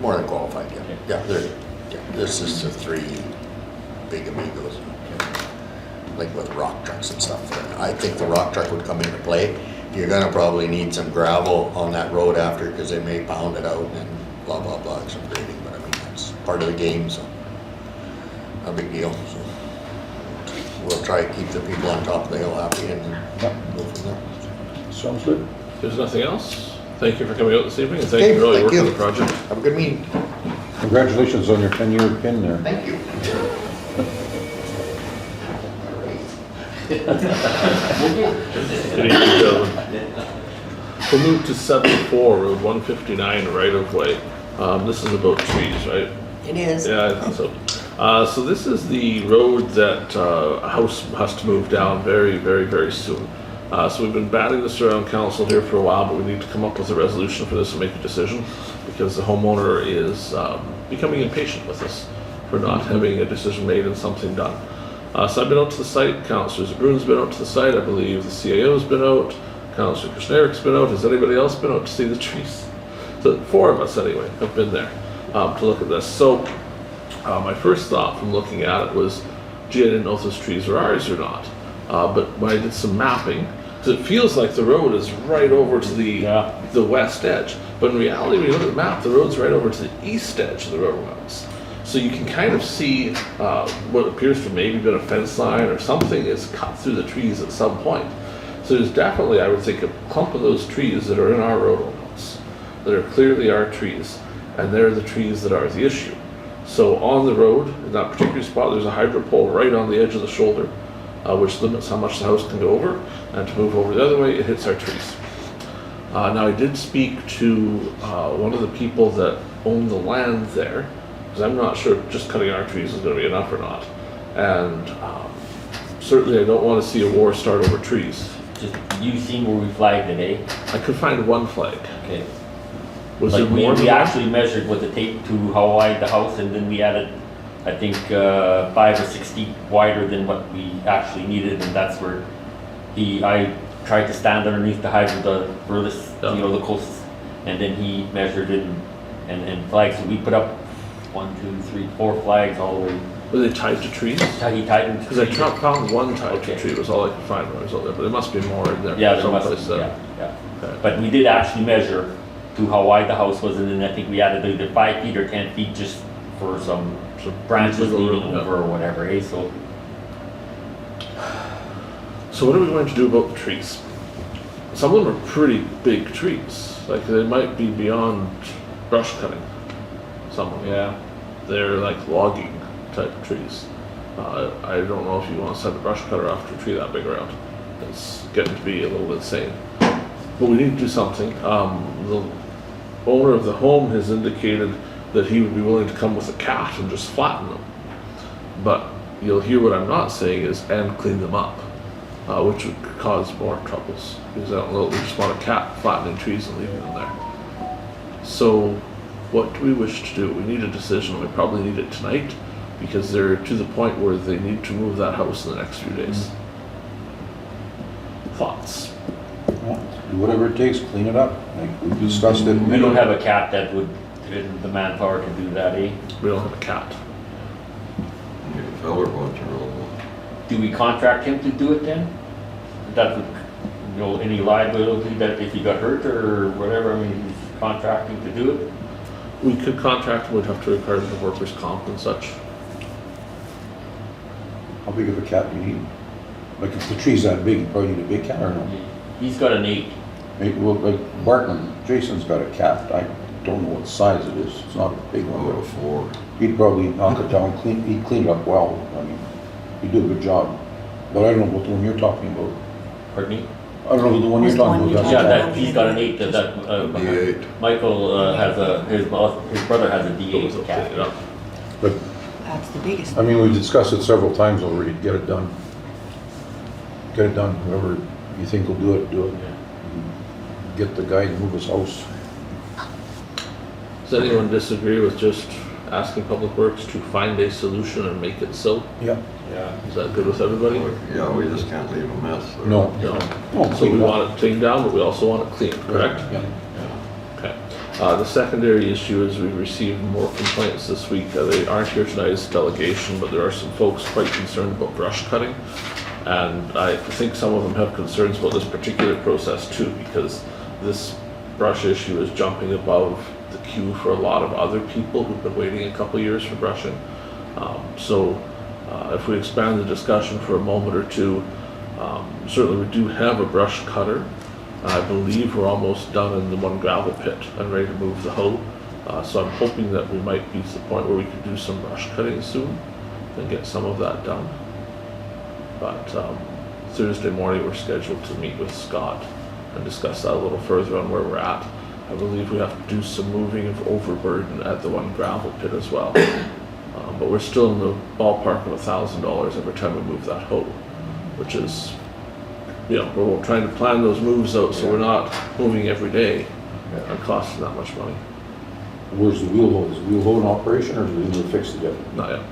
more than qualified, yeah. Yeah, this is the 3 big amigos. Like with rock trucks and stuff. I think the rock truck would come into play. You're gonna probably need some gravel on that road after, because they may pound it out and blah, blah, blah, some grading, but I mean, that's part of the game, so. No big deal, so. We'll try to keep the people on top of the hill happy and Yeah. go from there. Sounds good. If there's nothing else, thank you for coming out this evening, and thank Okay, you for all your thank work on you. the project. Have a good meeting. Congratulations on your 10-year pin there. Thank you. Good evening, gentlemen. We'll move to 74, Road 159, right-of-way. This is about trees, right? It is. Yeah, I think so. So this is the road that a house has to move down very, very, very soon. So we've been batting this around council here for a while, but we need to come up with a resolution for this and make a decision, because the homeowner is becoming impatient with us for not having a decision made and something done. So I've been out to the site, Councillor Zbirun's been out to the site, I believe the CAO's been out, Councillor Kushniryk's been out, has anybody else been out to see the trees? So 4 of us anyway have been there to look at this. So my first thought from looking at it was, gee, I didn't know if those trees were ours or not. But when I did some mapping, so it feels like the road is right over to the west edge. But in reality, when you look at the map, the road's right over to the east edge of the road runs. So you can kind of see what appears to maybe been a fence line or something is cut through the trees at some point. So there's definitely, I would think, a clump of those trees that are in our road runs, that are clearly our trees, and they're the trees that are the issue. So on the road, in that particular spot, there's a hydro pole right on the edge of the shoulder, which limits how much the house can go over, and to move over the other way, it hits our trees. Now I did speak to one of the people that own the land there, because I'm not sure if just cutting our trees is going to be enough or not. And certainly I don't want to see a war start over trees. Just, you seen where we flagged it, eh? I could find one flag. Okay. Was Like there more than we one? actually measured with the tape to how wide the house, and then we added, I think, 5 or 6 feet wider than what we actually needed, and that's where I tried to stand underneath the hydrant, the furthest, Yeah. the closest, and then he measured it and flagged. So we put up 1, 2, 3, 4 flags all the way. Were they tied to trees? He tightened. Because I found one tied to Okay. a tree, was all I could find when I was out there, but there must be more in there. Yeah, there must someplace be, there. yeah. Okay. But we did actually measure to how wide the house was, and then I think we added either 5 feet or 10 feet just for some branches wiggle room, leaning yeah. over or whatever, eh? So So what are we going to do about the trees? Some of them are pretty big trees, like they might be beyond brush cutting. Some of them. yeah, They're like logging type of trees. I don't know if you want to send a brush cutter after a tree that big around. It's getting to be a little insane. But we need to do something. The owner of the home has indicated that he would be willing to come with a cat and just flatten them. But you'll hear what I'm not saying is, and clean them up, which would cause more troubles. Because I don't know, we just want a cat flattening trees and leaving them there. So what do we wish to do? We need a decision. We probably need it tonight because they're to the point where they need to move that house in the next few days. Thoughts? Well, do whatever it takes, clean it up. Like we discussed it. We don't have a cat that would, the manpower to do that, eh? We don't have a cat. Need a feller bunch of roll. Do we contract him to do it then? That would, you know, any liability that if he got hurt or whatever, I mean, he's contracting to do it? We could contract, we'd have to require the workers' comp and such. How big of a cat do you need? Like if the tree's that big, you probably need a big cat or no? He's got an 8. Maybe, well, like Bartman, Jason's got a cat. I don't know what size it is. It's not a big one. About a But 4. he'd probably knock it down, he'd clean it up well. I mean, he'd do a good job. But I don't know what the one you're talking about. Pardon me? I don't know the one you're talking about. Yeah, That's- that, he's got an 8 that, D8. Michael has a, his brother has a Those will D8 clean it cat. up. But, That's the biggest. I mean, we've discussed it several times already. Get it done. Get it done. Whoever you think will do it, do it. Get the guy to move his house. Does anyone disagree with just asking Public Works to find a solution and make it so? Yeah. Yeah. Is that good with everybody? Yeah, we just can't leave a mess there. No. No. No, So we clean it up. want it cleaned down, but we also want it clean, correct? Yeah. Okay. The secondary issue is we've received more complaints this week. They aren't here tonight as a delegation, but there are some folks quite concerned about brush cutting. And I think some of them have concerns about this particular process too, because this brush issue is jumping above the queue for a lot of other people who've been waiting a couple years for brushing. If we expand the discussion for a moment or two, certainly we do have a brush cutter. I believe we're almost done in the one gravel pit and ready to move the hoe. So I'm hoping that we might be to the point where we could do some brush cutting soon and get some of that done. But Thursday morning we're scheduled to meet with Scott and discuss that a little further on where we're at. I believe we have to do some moving of overburden at the one gravel pit as well. But we're still in the ballpark of $1,000 every time we move that hoe, which is, you know, we're trying to plan those moves out so we're not moving every day and costing that much money. Where's the wheel hoe? Is the wheel hoe in operation or is it fixed yet? Not yet.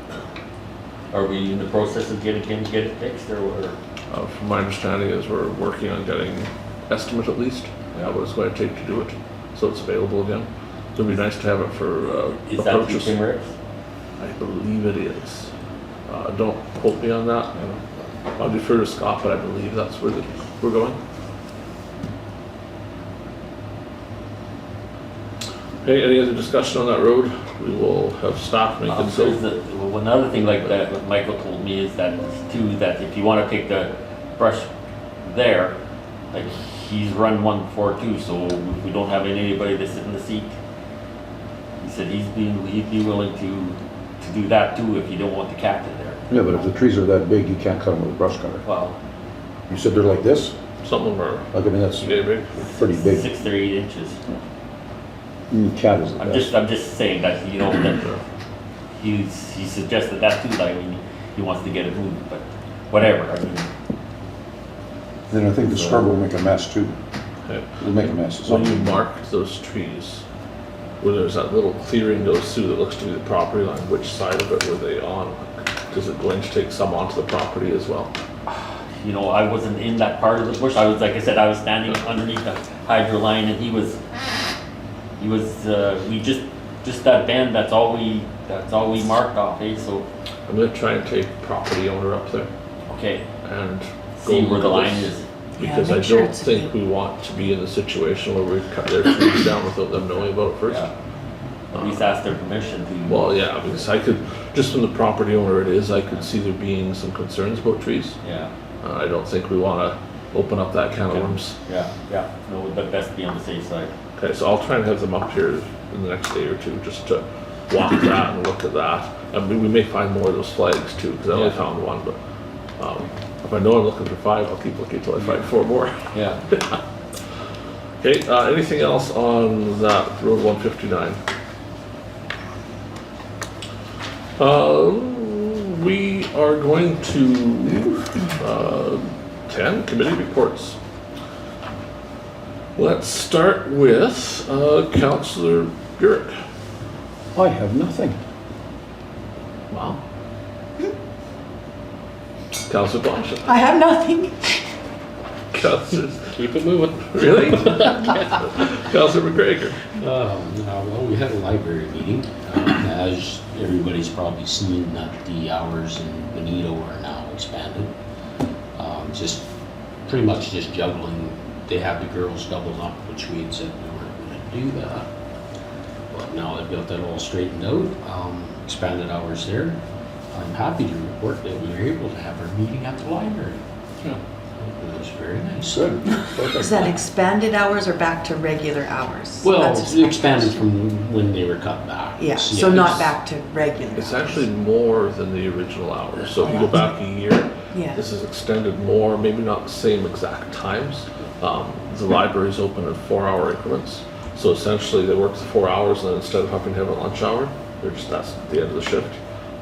Are we in the process of getting him to get it fixed or what? From my understanding is we're working on getting estimate at least, what it's going to take to do it, so it's available again. So it'd be nice to have it for Is a that purchase. Kushniryk? I believe it is. Don't quote me on that. I'll defer to Scott, but I believe that's where we're going. Okay, any other discussion on that road? We will have staff make it so. Well, another thing like that, what Michael told me is that too, that if you want to take the brush there, like he's run one before too, so if we don't have anybody to sit in the seat, he said he'd be willing to do that too if you don't want the cat in there. Yeah, but if the trees are that big, you can't cut them with a brush cutter. Well, You said they're like this? Some of them are Like, I mean, that's very big. pretty big. 6 to 8 inches. Cat is the I'm best. just saying that, you know, that he suggested that too, like, I mean, he wants to get it moved, but whatever, I mean. Then I think the scrub will make a mess too. Okay. It'll make a mess. It's When not- you marked those trees, where there's that little clearing goes through that looks to be the property line, which side of it were they on? Does it going to take some onto the property as well? You know, I wasn't in that part of the bush. I was, like I said, I was standing underneath the hydro line, and he was, we just that bend, that's all we marked off, eh, so, I'm gonna try and take property owner up there okay, and see go where the look at line this. is. Because Yeah, I make sure don't it's think good. we want to be in the situation where we cut their trees down without them knowing about it first. Yeah. At least ask their permission to. Well, yeah, because I could, just from the property owner it is, I could see there being some concerns about trees. Yeah, I don't think we wanna open up that can of worms. yeah, no, but best be on the safe side. Okay, so I'll try and have them up here in the next day or two, just to walk that and look at that. I mean, we may find more of those flags too, because I only Yeah. found one, but if I know I'm looking for 5, I'll keep looking until I find 4 more. Yeah. Okay, anything else on that Road 159? We are going to 10 committee reports. Let's start with Councillor Burick. I have nothing. Wow. Councillor Blosha. I have nothing. Councillor, Keep it moving. really? Councillor McGregor. Well, we had a library meeting. As everybody's probably seen, that the hours in Benito are now expanded. Just pretty much just juggling. They have the girls doubled up, which we had said we weren't going to do that. But now they've got that all straightened out. Expanded hours there. I'm happy to report that we were able to have our meeting at the library. It was very nice. Good. Is that expanded hours or back to regular hours? Well, That's it's just my expanded question. from when they were cut back. Yeah, so not back to regular It's hours. actually more than the original hours. So if you go back a year, Yeah. this is extended more, maybe not the same exact times. The library is open in 4-hour increments. So essentially they work the 4 hours and then instead of having to have a lunch hour, that's the end of the shift.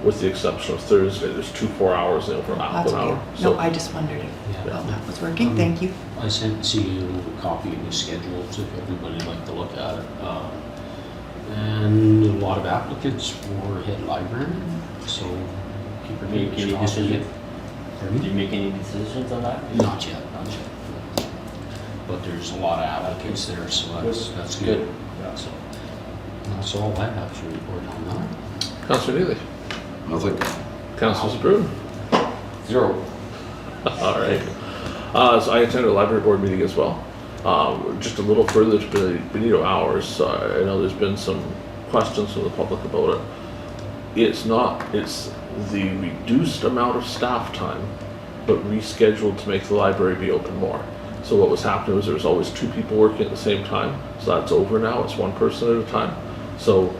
With the exception of Thursday, there's 2 4 hours and overlap That's an okay. hour. No, I just wondered if Yeah. that was working. Thank you. I sent CEO a copy of the schedules if everybody'd like to look at it. And a lot of applicants for head librarian, so keep your Make fingers any crossed. decisions? Pardon? Did you make any decisions on that? Not yet, not yet. But there's a lot of applicants there, so that's good. Good. So that's all I have to report on that. Councillor Neely. Nothing. Councillor Zbirun. 0. All right. So I attended a library board meeting as well. Just a little further to the Benito hours. I know there's been some questions from the public about it. It's the reduced amount of staff time, but rescheduled to make the library be open more. So what was happening was there was always 2 people working at the same time. So that's over now. It's 1 person at a time. So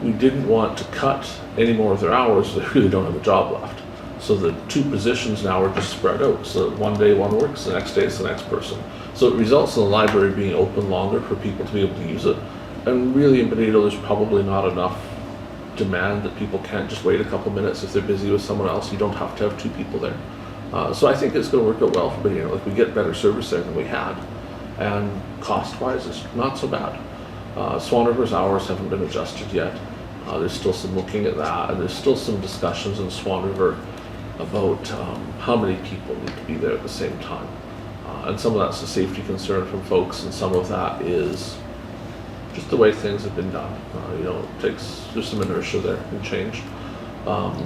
we didn't want to cut any more of their hours. They really don't have a job left. So the 2 positions now are just spread out. So one day one works, the next day it's the next person. So it results in the library being open longer for people to be able to use it. And really in Benito, there's probably not enough demand that people can't just wait a couple minutes if they're busy with someone else. You don't have to have 2 people there. So I think it's going to work out well for Benito. Like we get better service there than we had. And cost-wise, it's not so bad. Swan River's hours haven't been adjusted yet. There's still some looking at that, and there's still some discussions in Swan River about how many people need to be there at the same time. And some of that's a safety concern from folks, and some of that is just the way things have been done. There's some inertia there and change.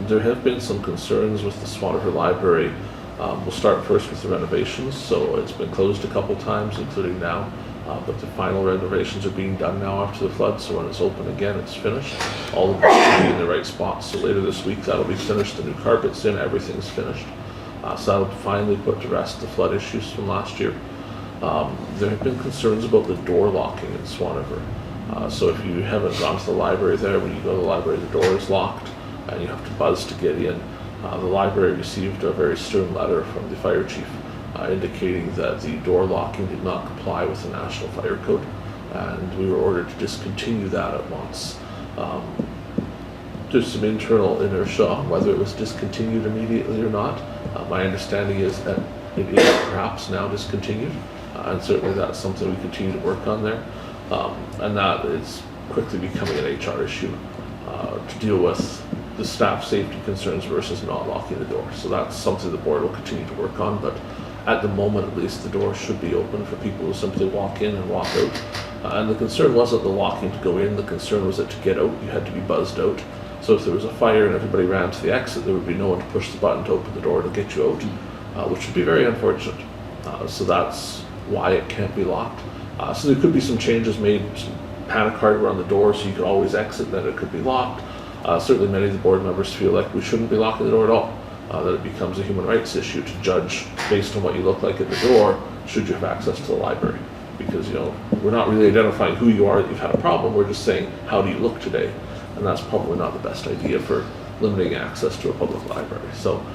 There have been some concerns with the Swan River Library. We'll start first with the renovations. So it's been closed a couple times, including now. But the final renovations are being done now after the flood, so when it's open again, it's finished. All of it's will be in the right spots, so later this week that'll be finished, the new carpet's in, everything's finished. So that'll finally put to rest the flood issues from last year. There have been concerns about the door locking in Swan River. So if you haven't gone to the library there, when you go to the library, the door is locked and you have to buzz to get in. The library received a very stern letter from the fire chief indicating that the door locking did not comply with the National Fire Code, and we were ordered to discontinue that at once. There's some internal inertia on whether it was discontinued immediately or not. My understanding is that it is perhaps now discontinued, and certainly that's something we continue to work on there. And that is quickly becoming an HR issue to deal with the staff safety concerns versus not locking the door. So that's something the board will continue to work on, but at the moment at least the door should be open for people to simply walk in and walk out. And the concern wasn't the locking to go in, the concern was that to get out you had to be buzzed out. So if there was a fire and everybody ran to the exit, there would be no one to push the button to open the door to get you out, which would be very unfortunate. So that's why it can't be locked. So there could be some changes made, some panic hardware on the door so you could always exit, then it could be locked. Certainly many of the board members feel like we shouldn't be locking the door at all, that it becomes a human rights issue to judge based on what you look like at the door, should you have access to the library. Because we're not really identifying who you are that you've had a problem, we're just saying, how do you look today? And that's probably not the best idea for limiting access to a public library. So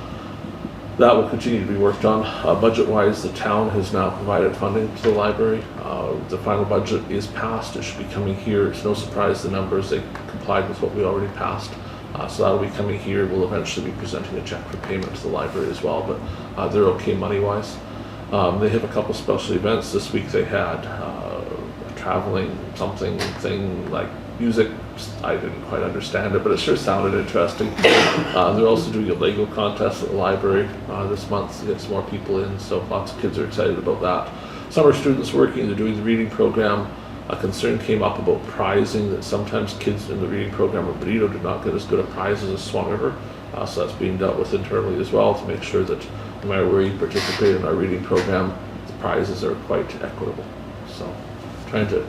that will continue to be worked on. Budget-wise, the town has now provided funding to the library. The final budget is passed. It should be coming here. It's no surprise the numbers. They complied with what we already passed. So that'll be coming here. We'll eventually be presenting a check for payment to the library as well, but they're okay money-wise. They have a couple special events. This week they had a traveling something thing like music. I didn't quite understand it, but it sure sounded interesting. They're also doing a Lego contest at the library this month to get some more people in, so lots of kids are excited about that. Summer students working, they're doing the reading program. A concern came up about prizing, that sometimes kids in the reading program of Benito did not get as good a prize as Swan River. So that's being dealt with internally as well to make sure that no matter where you participate in our reading program, the prizes are quite equitable. So trying to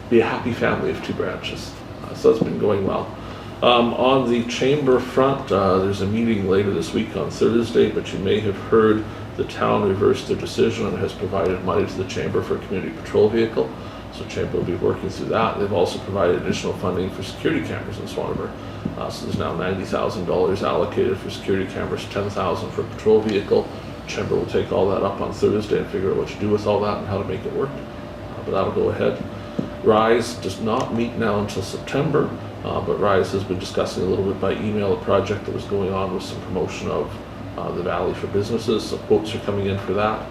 be a happy family of two branches. So that's been going well. On the chamber front, there's a meeting later this week on Thursday, but you may have heard the town reversed their decision and has provided money to the chamber for a community patrol vehicle. So chamber will be working through that. They've also provided additional funding for security cameras in Swan River. So there's now $90,000 allocated for security cameras, $10,000 for a patrol vehicle. Chamber will take all that up on Thursday and figure out what to do with all that and how to make it work. But that'll go ahead. RISE does not meet now until September, but RISE has been discussing a little bit by email a project that was going on with some promotion of the Valley for businesses. So quotes are coming in for that.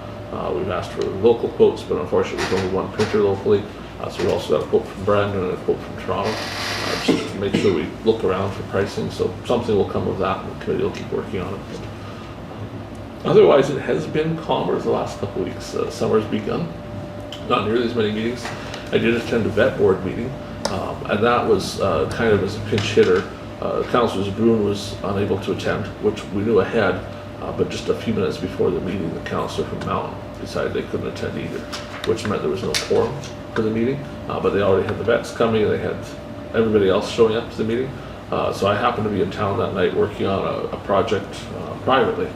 We've asked for local quotes, but unfortunately there's only one printer locally. So we also got a quote from Brandon and a quote from Toronto. Just to make sure we look around for pricing. So something will come of that, and the committee will keep working on it. Otherwise, it has been calmer the last couple of weeks. Summer's begun. Not nearly as many meetings. I did attend a vet board meeting, and that was kind of as a pinch hitter. Councillor Zbirun was unable to attend, which we knew ahead, but just a few minutes before the meeting, the councillor from Mountain decided they couldn't attend either, which meant there was no quorum for the meeting, but they already had the vets coming, and they had everybody else showing up to the meeting. So I happened to be in town that night working on a project privately.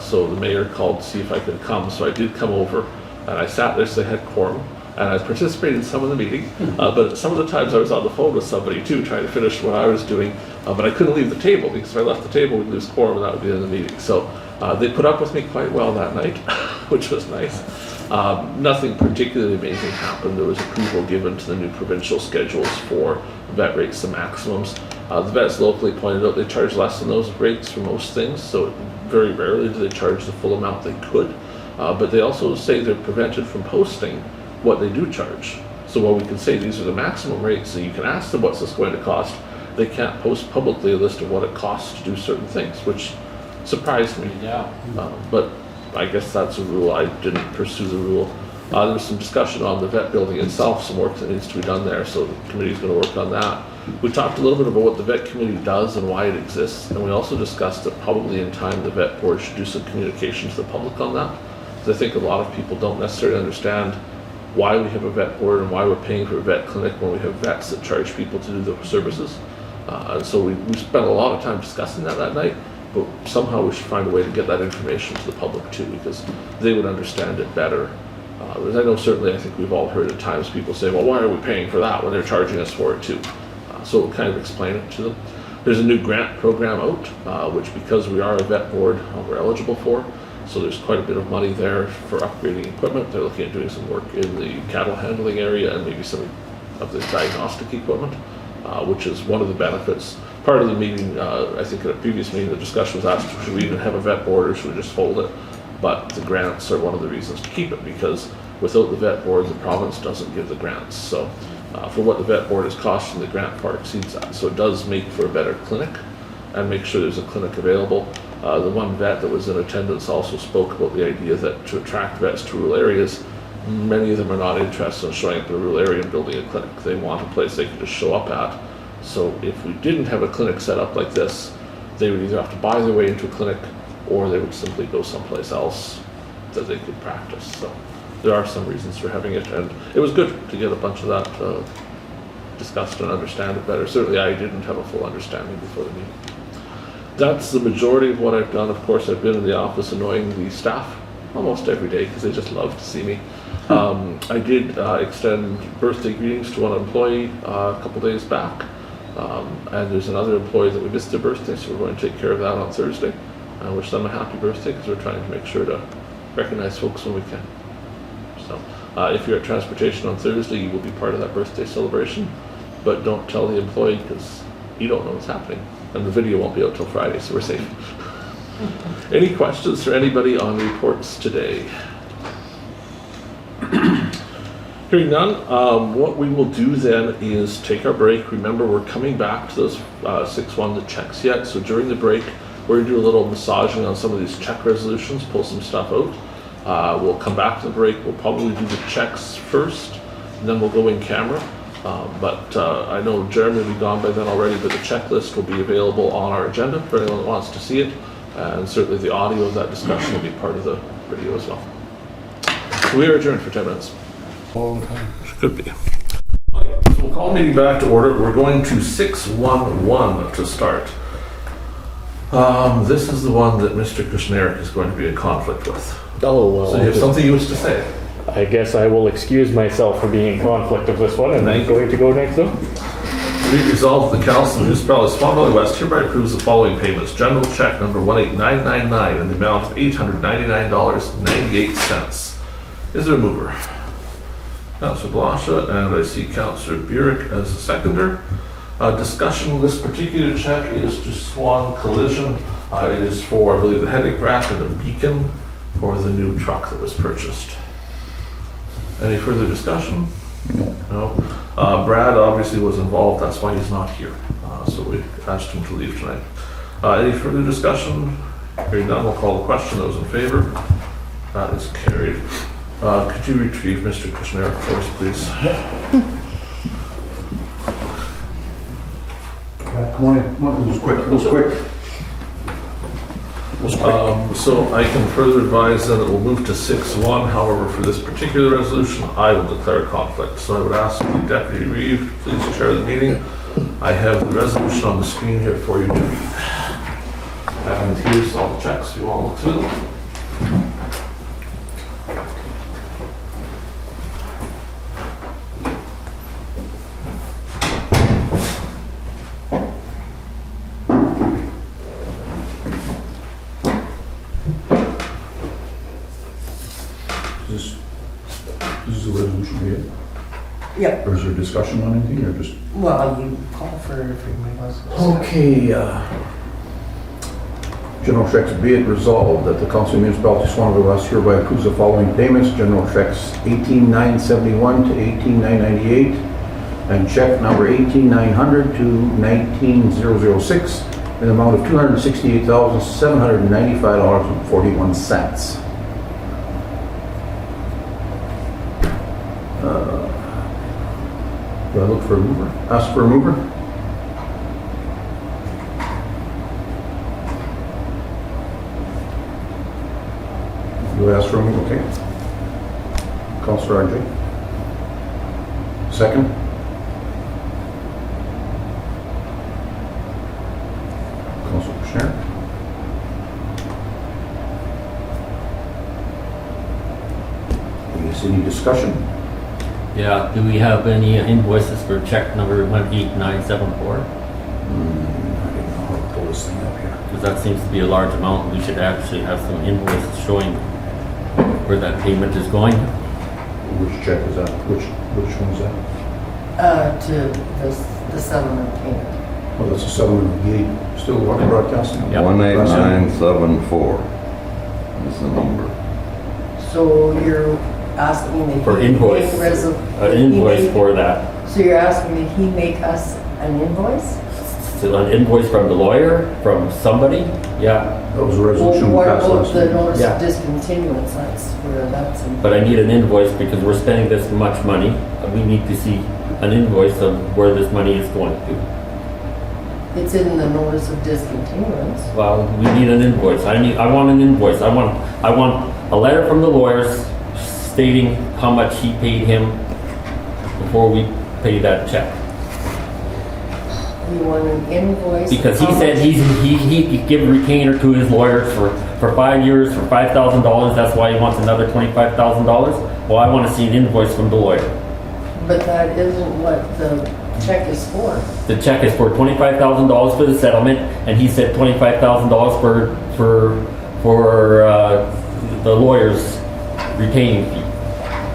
So the mayor called to see if I could come, so I did come over, and I sat there so they had quorum. And I participated in some of the meeting, but some of the times I was on the phone with somebody too, trying to finish what I was doing, but I couldn't leave the table because if I left the table, we'd lose quorum and that would be in the meeting. So they put up with me quite well that night, which was nice. Nothing particularly amazing happened. There was approval given to the new provincial schedules for vet rates and maximums. The vets locally pointed out they charge less than those rates for most things, so very rarely do they charge the full amount they could. But they also say they're prevented from posting what they do charge. So while we can say these are the maximum rates, so you can ask them what's this going to cost, they can't post publicly a list of what it costs to do certain things, which surprised me. Yeah. But I guess that's a rule. I didn't pursue the rule. There was some discussion on the vet building itself, some work that needs to be done there, so the committee's going to work on that. We talked a little bit about what the vet committee does and why it exists, and we also discussed that probably in time the vet board should do some communication to the public on that. Because I think a lot of people don't necessarily understand why we have a vet board and why we're paying for a vet clinic when we have vets that charge people to do the services. And so we spent a lot of time discussing that night, but somehow we should find a way to get that information to the public too, because they would understand it better. As I know, certainly I think we've all heard at times people say, well, why are we paying for that when they're charging us for it too? So we'll kind of explain it to them. There's a new grant program out, which because we are a vet board, we're eligible for. So there's quite a bit of money there for upgrading equipment. They're looking at doing some work in the cattle handling area and maybe some of the diagnostic equipment, which is one of the benefits. Part of the meeting, I think at a previous meeting, the discussion was asked, should we even have a vet board or should we just hold it? But the grants are one of the reasons to keep it, because without the vet board, the province doesn't give the grants. So for what the vet board is costing, the grant far exceeds that. So it does make for a better clinic and make sure there's a clinic available. The one vet that was in attendance also spoke about the idea that to attract vets to rural areas, many of them are not interested in showing up in a rural area and building a clinic. They want a place they can just show up at. So if we didn't have a clinic set up like this, they would either have to buy their way into a clinic or they would simply go someplace else that they could practice. So there are some reasons for having it, and it was good to get a bunch of that discussed and understand it better. Certainly I didn't have a full understanding before the meeting. That's the majority of what I've done. Of course, I've been in the office annoying the staff almost every day because they just love to see me. I did extend birthday greetings to one employee a couple days back. And there's another employee that we missed their birthday, so we're going to take care of that on Thursday. Wish them a happy birthday because we're trying to make sure to recognize folks when we can. So if you're at transportation on Thursday, you will be part of that birthday celebration, but don't tell the employee because you don't know what's happening. And the video won't be out till Friday, so we're safe. Any questions for anybody on reports today? Hearing none, what we will do then is take our break. Remember, we're coming back to those 6-1, the checks yet. So during the break, we're going to do a little massaging on some of these check resolutions, pull some stuff out. We'll come back to the break. We'll probably do the checks first, and then we'll go in camera. But I know Jeremy will be gone by then already, but the checklist will be available on our agenda for anyone that wants to see it. And certainly the audio of that discussion will be part of the video as well. So we are adjourned for 10 minutes. Could be. So we'll call the meeting back to order. We're going to 611 to start. This is the one that Mr. Kushniryk is going to be in conflict with. Oh, well. So you have something you wish to say? I guess I will excuse myself for being in conflict of this one, and Thank I'm you. going to go next up. Be resolved that the Council of the Municipality of Swan Valley West hereby approves the following payments. General check number 18999 in the amount of $899.98. Is there a mover? Councillor Blosha, and I see Councillor Burick as a seconder. Discussion, this particular check is to Swan Collision. It is for, I believe, the headache rack and the beacon for the new truck that was purchased. Any further discussion? No. Brad obviously was involved, that's why he's not here. So we asked him to leave tonight. Any further discussion? Hearing none, we'll call the question. Those in favor? That is carried. Could you retrieve Mr. Kushniryk for us, please? Come on in, it was quick. So I can further advise then that we'll move to 6-1. However, for this particular resolution, I will declare conflict. So I would ask the Deputy Reeve, please chair the meeting. I have the resolution on the screen here for you to read. And here's all the checks. You all look through them. This is the resolution we had? Yep, Or is there discussion on anything, or just? well, you call for my husband. Okay, General Cheques, be it resolved that the Council of Municipality of Swan Valley West hereby approves the following payments. General Cheques 18971 to 18998, and check number 18900 to 19006 in the amount of $268,795.41. Do I look for a mover? Ask for a mover? You ask for a mover, okay. Councillor RJ. Second? Councillor Kushniryk. Is any discussion? Yeah, do we have any invoices for check number 18974? I didn't know how to pull this thing up here. Because that seems to be a large amount. We should actually have some invoices showing where that payment is going. Which check is that? Which one is that? To the settlement payment. Oh, that's a settlement of Gade, still water broadcasting? Yeah. 18974 is the number. So you're asking that For he invoice, make an invoice for that. So you're asking that he make us an invoice? So an invoice from the lawyer, from somebody? Yeah, That was a resolution we What passed about last the week. notice Yeah. of discontinuance? That's where that's in. but I need an invoice because we're spending this much money. We need to see an invoice of where this money is going to. It's in the notice of discontinuance. Well, we need an invoice. I want an invoice. I want a letter from the lawyers stating how much he paid him before we pay that check. You want an invoice? Because he How said much? he'd give a retainer to his lawyers for 5 years for $5,000. That's why he wants another $25,000. Well, I want to see an invoice from the lawyer. But that isn't what the check is for? The check is for $25,000 for the settlement, and he said $25,000 for the lawyer's retaining fee.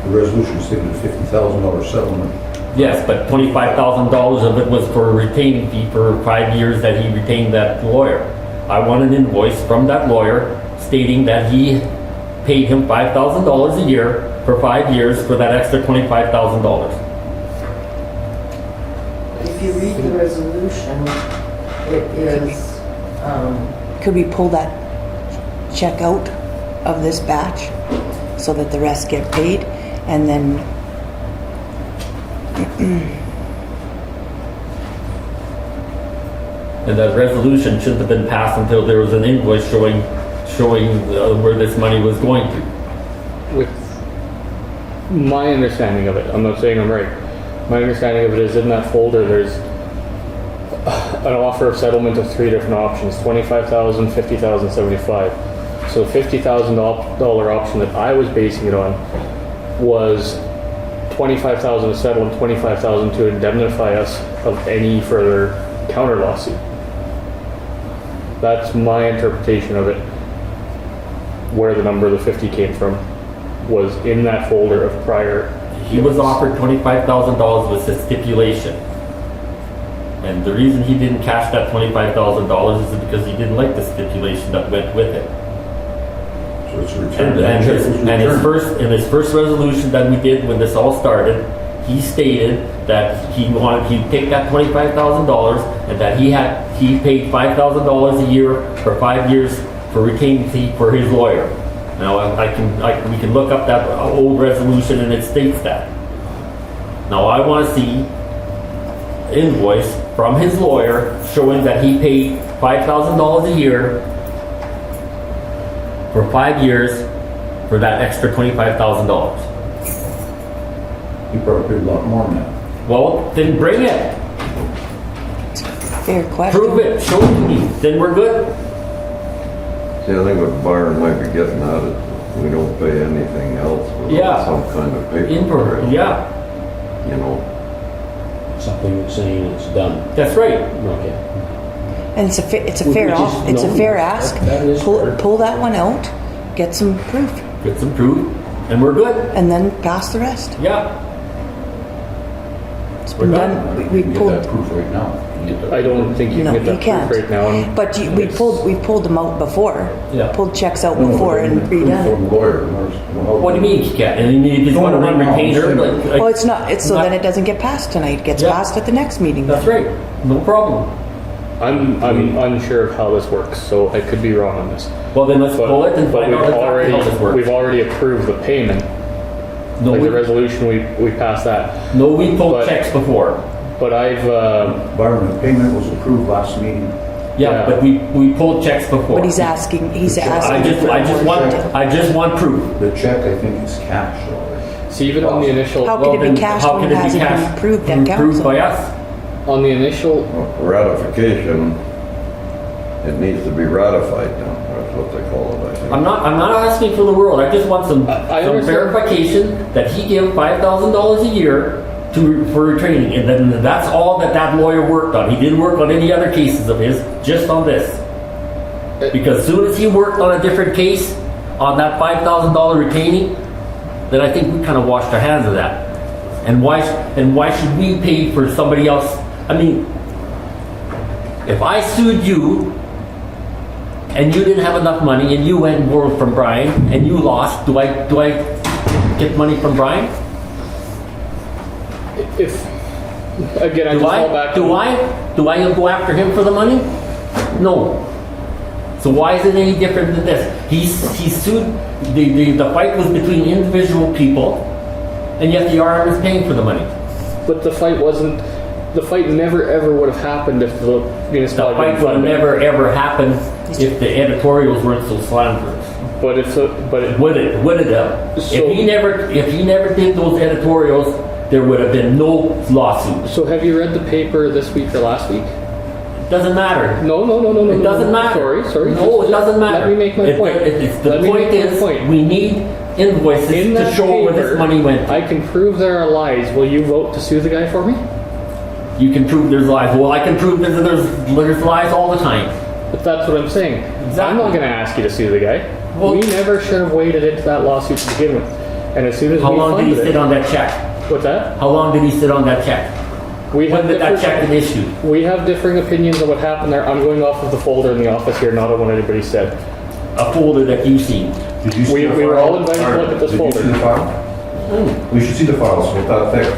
The resolution stated a $50,000 settlement. Yes, but $25,000 of it was for a retaining fee for 5 years that he retained that lawyer. I want an invoice from that lawyer stating that he paid him $5,000 a year for 5 years for that extra $25,000. If you read the resolution, it is, Could we pull that check out of this batch so that the rest get paid? And then And that resolution shouldn't have been passed until there was an invoice showing where this money was going to. With my understanding of it, I'm not saying I'm right. My understanding of it is in that folder, there's an offer of settlement of 3 different options: $25,000, $50,000, $75,000. So the $50,000 option that I was basing it on was $25,000 to settle and $25,000 to indemnify us of any further counter lawsuit. That's my interpretation of it. Where the number of the 50 came from was in that folder of prior. He was offered $25,000 with a stipulation. And the reason he didn't cash that $25,000 is because he didn't like the stipulation that went with it. So it's returned. And his first resolution that we did when this all started, he stated that he'd take that $25,000 and that he paid $5,000 a year for 5 years for retaining fee for his lawyer. Now we can look up that old resolution and it states that. Now I want to see invoice from his lawyer showing that he paid $5,000 a year for 5 years for that extra $25,000. He probably paid a lot more than that. Well, then bring it. fair question. Prove it. Show it to me. Then we're good. See, I think what Byron might be getting at is we don't pay anything else Yeah. without some kind of paper. Input. Yeah, You know, Something saying it's done. that's right. Okay. And it's a fair No, ask. that is fair. Pull that one out, get some proof, Get some proof, and we're good. and then pass the rest. Yeah. It's been We're done. You We can get pulled, that proof right now. I don't think you No, can you get can't. that proof right now. and but we pulled them out before. Yeah. Pulled checks out No, before but and proof redone. from the lawyer. What do you mean you can't? And you just want to run retainer? Like, Well, it's not. It's so then it doesn't get passed tonight. It gets Yeah. passed at the next meeting. That's right. No problem. I'm unsure of how this works, so I could be wrong on this. Well, then let's pull it and But find out exactly how this works. we've already approved the payment. No, Like we, the resolution, we passed that. no, we pulled But- checks before. But I've, Byron, the payment was approved last meeting. Yeah, Yeah. but we pulled checks before. But he's asking. He's asking. I just want proof. The check, I think, is cash already. see, even on the initial, How could it be cashed when it hasn't been approved at council? Approved by us. on the initial, ratification, it needs to be ratified now. That's what they call it, I think. I'm not asking for the world. I just want some understand. verification that he gave $5,000 a year for training, and then that's all that lawyer worked on. He didn't work on any other cases of his, just on this. Because as soon as he worked on a different case on that $5,000 retaining, then I think we kind of washed our hands of that. And why should we pay for somebody else? I mean, if I sued you and you didn't have enough money and you went and borrowed from Brian and you lost, do I get money from Brian? if, again, I Do just fall I? back. Do I go after him for the money? No. So why is it any different than this? He sued. The fight was between individual people, and yet the RM is paying for the money. But the fight never ever would have happened if the The municipality fight didn't would have fund it. never ever happened if the editorials weren't so slanderous. But it, Would it have? So- If he never did those editorials, there would have been no lawsuit. so have you read the paper this week or last week? Doesn't matter. No. It doesn't matter. Sorry. No, it doesn't matter. Let me make my point. The Let me point make my is, point. we need invoices In to that show where this paper, money went. I can prove there are lies. Will you vote to sue the guy for me? You can prove there's lies. Well, I can prove that there's lies all the time. But that's what I'm saying. I'm Exactly. not gonna ask you to sue the guy. Well- We never should have waded into that lawsuit to begin with. And as soon as How we long did he funded sit it, on that check? what's that? How long did he sit on that check? We When did that check different- get issued? We have differing opinions on what happened there. I'm going off of the folder in the office here, not on what anybody said. A folder that you've seen. Did you see We the were file? all invited to look at this Did you see folder. the file? We should see the files, it's about that thick.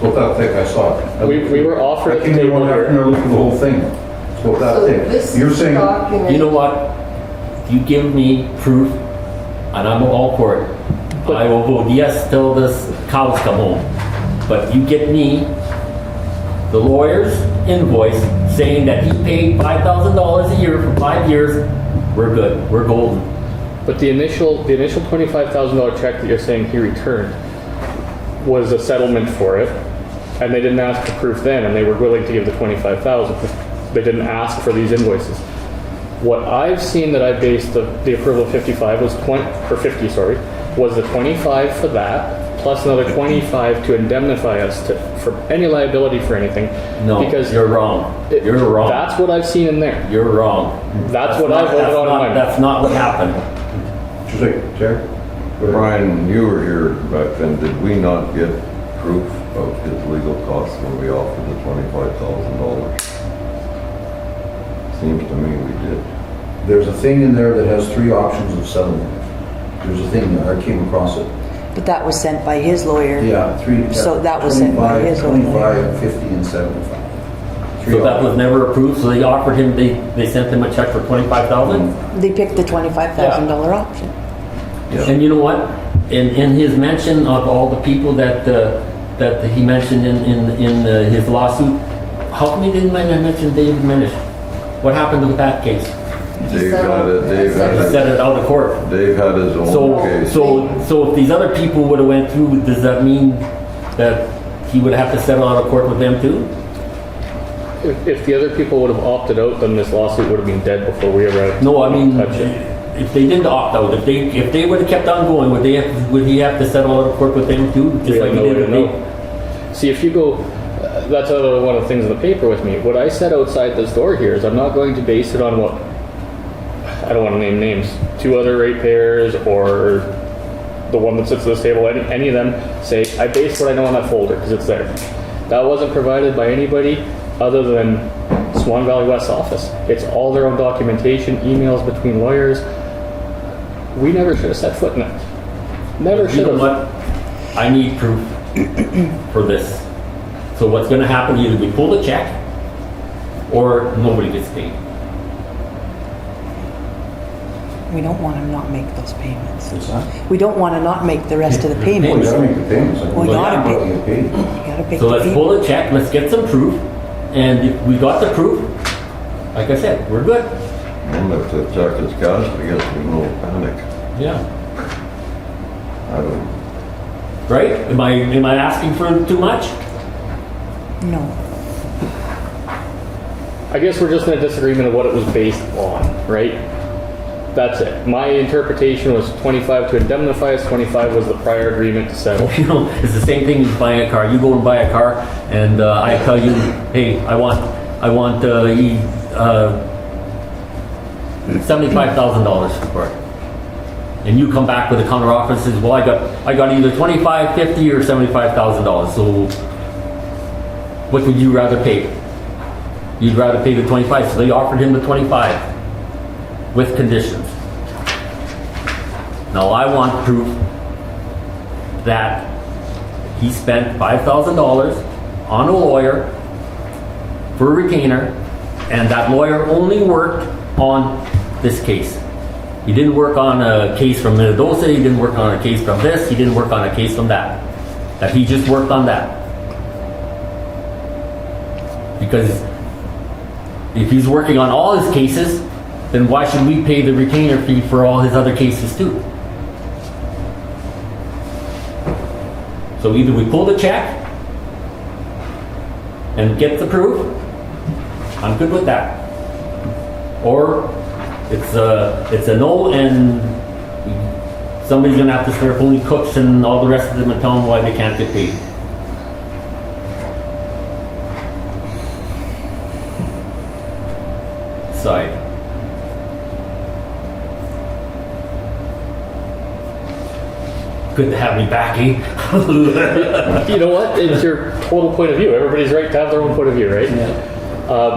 It's about that thick, I saw it. We were offered I at the came in table one here. afternoon, I looked at the whole thing. It's about that So thick. this You're saying, document. You know what? If you give me proof, and I'm all for it, But- I will vote yes till this cows come home. But if you get me the lawyer's invoice saying that he paid $5,000 a year for 5 years, we're good. We're golden. But the initial $25,000 check that you're saying he returned was a settlement for it, and they didn't ask for proof then, and they were willing to give the 25,000. They didn't ask for these invoices. What I've seen that I based the approval of 55 was 50, sorry, was the 25 for that, plus another 25 to indemnify us for any liability for anything. No, because you're wrong. You're wrong. That's what I've seen in there. You're wrong. That's what I voted on in mine. That's not what happened. just like, Terry? Brian, you were here back then, did we not get proof of his legal costs when we offered the $25,000? Seems to me we did. There's a thing in there that has 3 options of settlement. There's a thing, I came across it. But that was sent by his lawyer. Yeah, 3. So that was sent by his own 25, 50, and 75. Three So that was options. never approved, so they offered him, they sent him a check for $25,000? They picked the $25,000 option. Yeah. And you know what? In his mention of all the people that he mentioned in his lawsuit, how come he didn't mention David Minish? What happened with that case? Dave had it, Dave He had set it, it out of court. Dave had his own case. So if these other people would have went through, does that mean that he would have to settle out of court with them too? If the other people would have opted out, then this lawsuit would have been dead before we ever had No, I mean, touched it. if they didn't opt out, if they would have kept on going, would he have to settle out of court with them too? We Just have like no he way did to with me? know. See, if you go, that's another one of the things in the paper with me. What I said outside this door here is I'm not going to base it on what, I don't want to name names, 2 other ratepayers or the one that sits at this table, any of them say, I base what I know on that folder because it's there. That wasn't provided by anybody other than Swan Valley West office. It's all their own documentation, emails between lawyers. We never should have set foot in it. Never You should know have. what? I need proof for this. So what's gonna happen, either we pull the check or nobody gets paid. We don't want to not make those payments. What's that? We don't want to not make the rest of the Well, you payments. gotta make the payments. Well, you gotta You pay. get paid. You gotta pay So the let's people. pull the check, let's get some proof, and if we got the proof, like I said, we're good. And if the check is cashed, I guess there's no panic. Yeah. I don't, Right? Am I asking for too much? No. I guess we're just in a disagreement of what it was based on, right? That's it. My interpretation was 25 to indemnify us, 25 was the prior agreement to settle. You know, it's the same thing as buying a car. You go and buy a car, and I tell you, hey, I want $75,000 for it. And you come back with a counter offer and says, well, I got either 25, 50, or $75,000. So what would you rather pay? You'd rather pay the 25. So they offered him the 25 with conditions. Now I want proof that he spent $5,000 on a lawyer for a retainer, and that lawyer only worked on this case. He didn't work on a case from Manitoba, he didn't work on a case from this, he didn't work on a case from that. That he just worked on that. Because if he's working on all his cases, then why should we pay the retainer fee for all his other cases too? So either we pull the check and get the proof, I'm good with that. Or it's a no, and somebody's gonna have to start pulling cooks and all the rest of them and tell them why they can't get paid. side. Good to have me back, eh? You know what? It's your total point of view. Everybody's right to have their own point of view, right?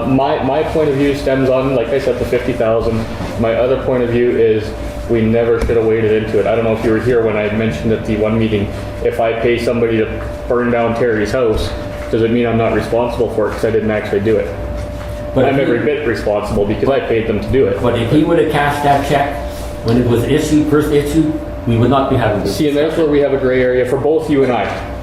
My point of view stems on, like I said, the 50,000. My other point of view is we never should have waded into it. I don't know if you were here when I mentioned at the one meeting, if I pay somebody to burn down Terry's house, does it mean I'm not responsible for it because I didn't actually do it? But I'm if every he- bit responsible because I paid them to do it. But if he would have cashed that check when it was issued, first issued, we would not be having this. See, and that's where we have a gray area for both you and I.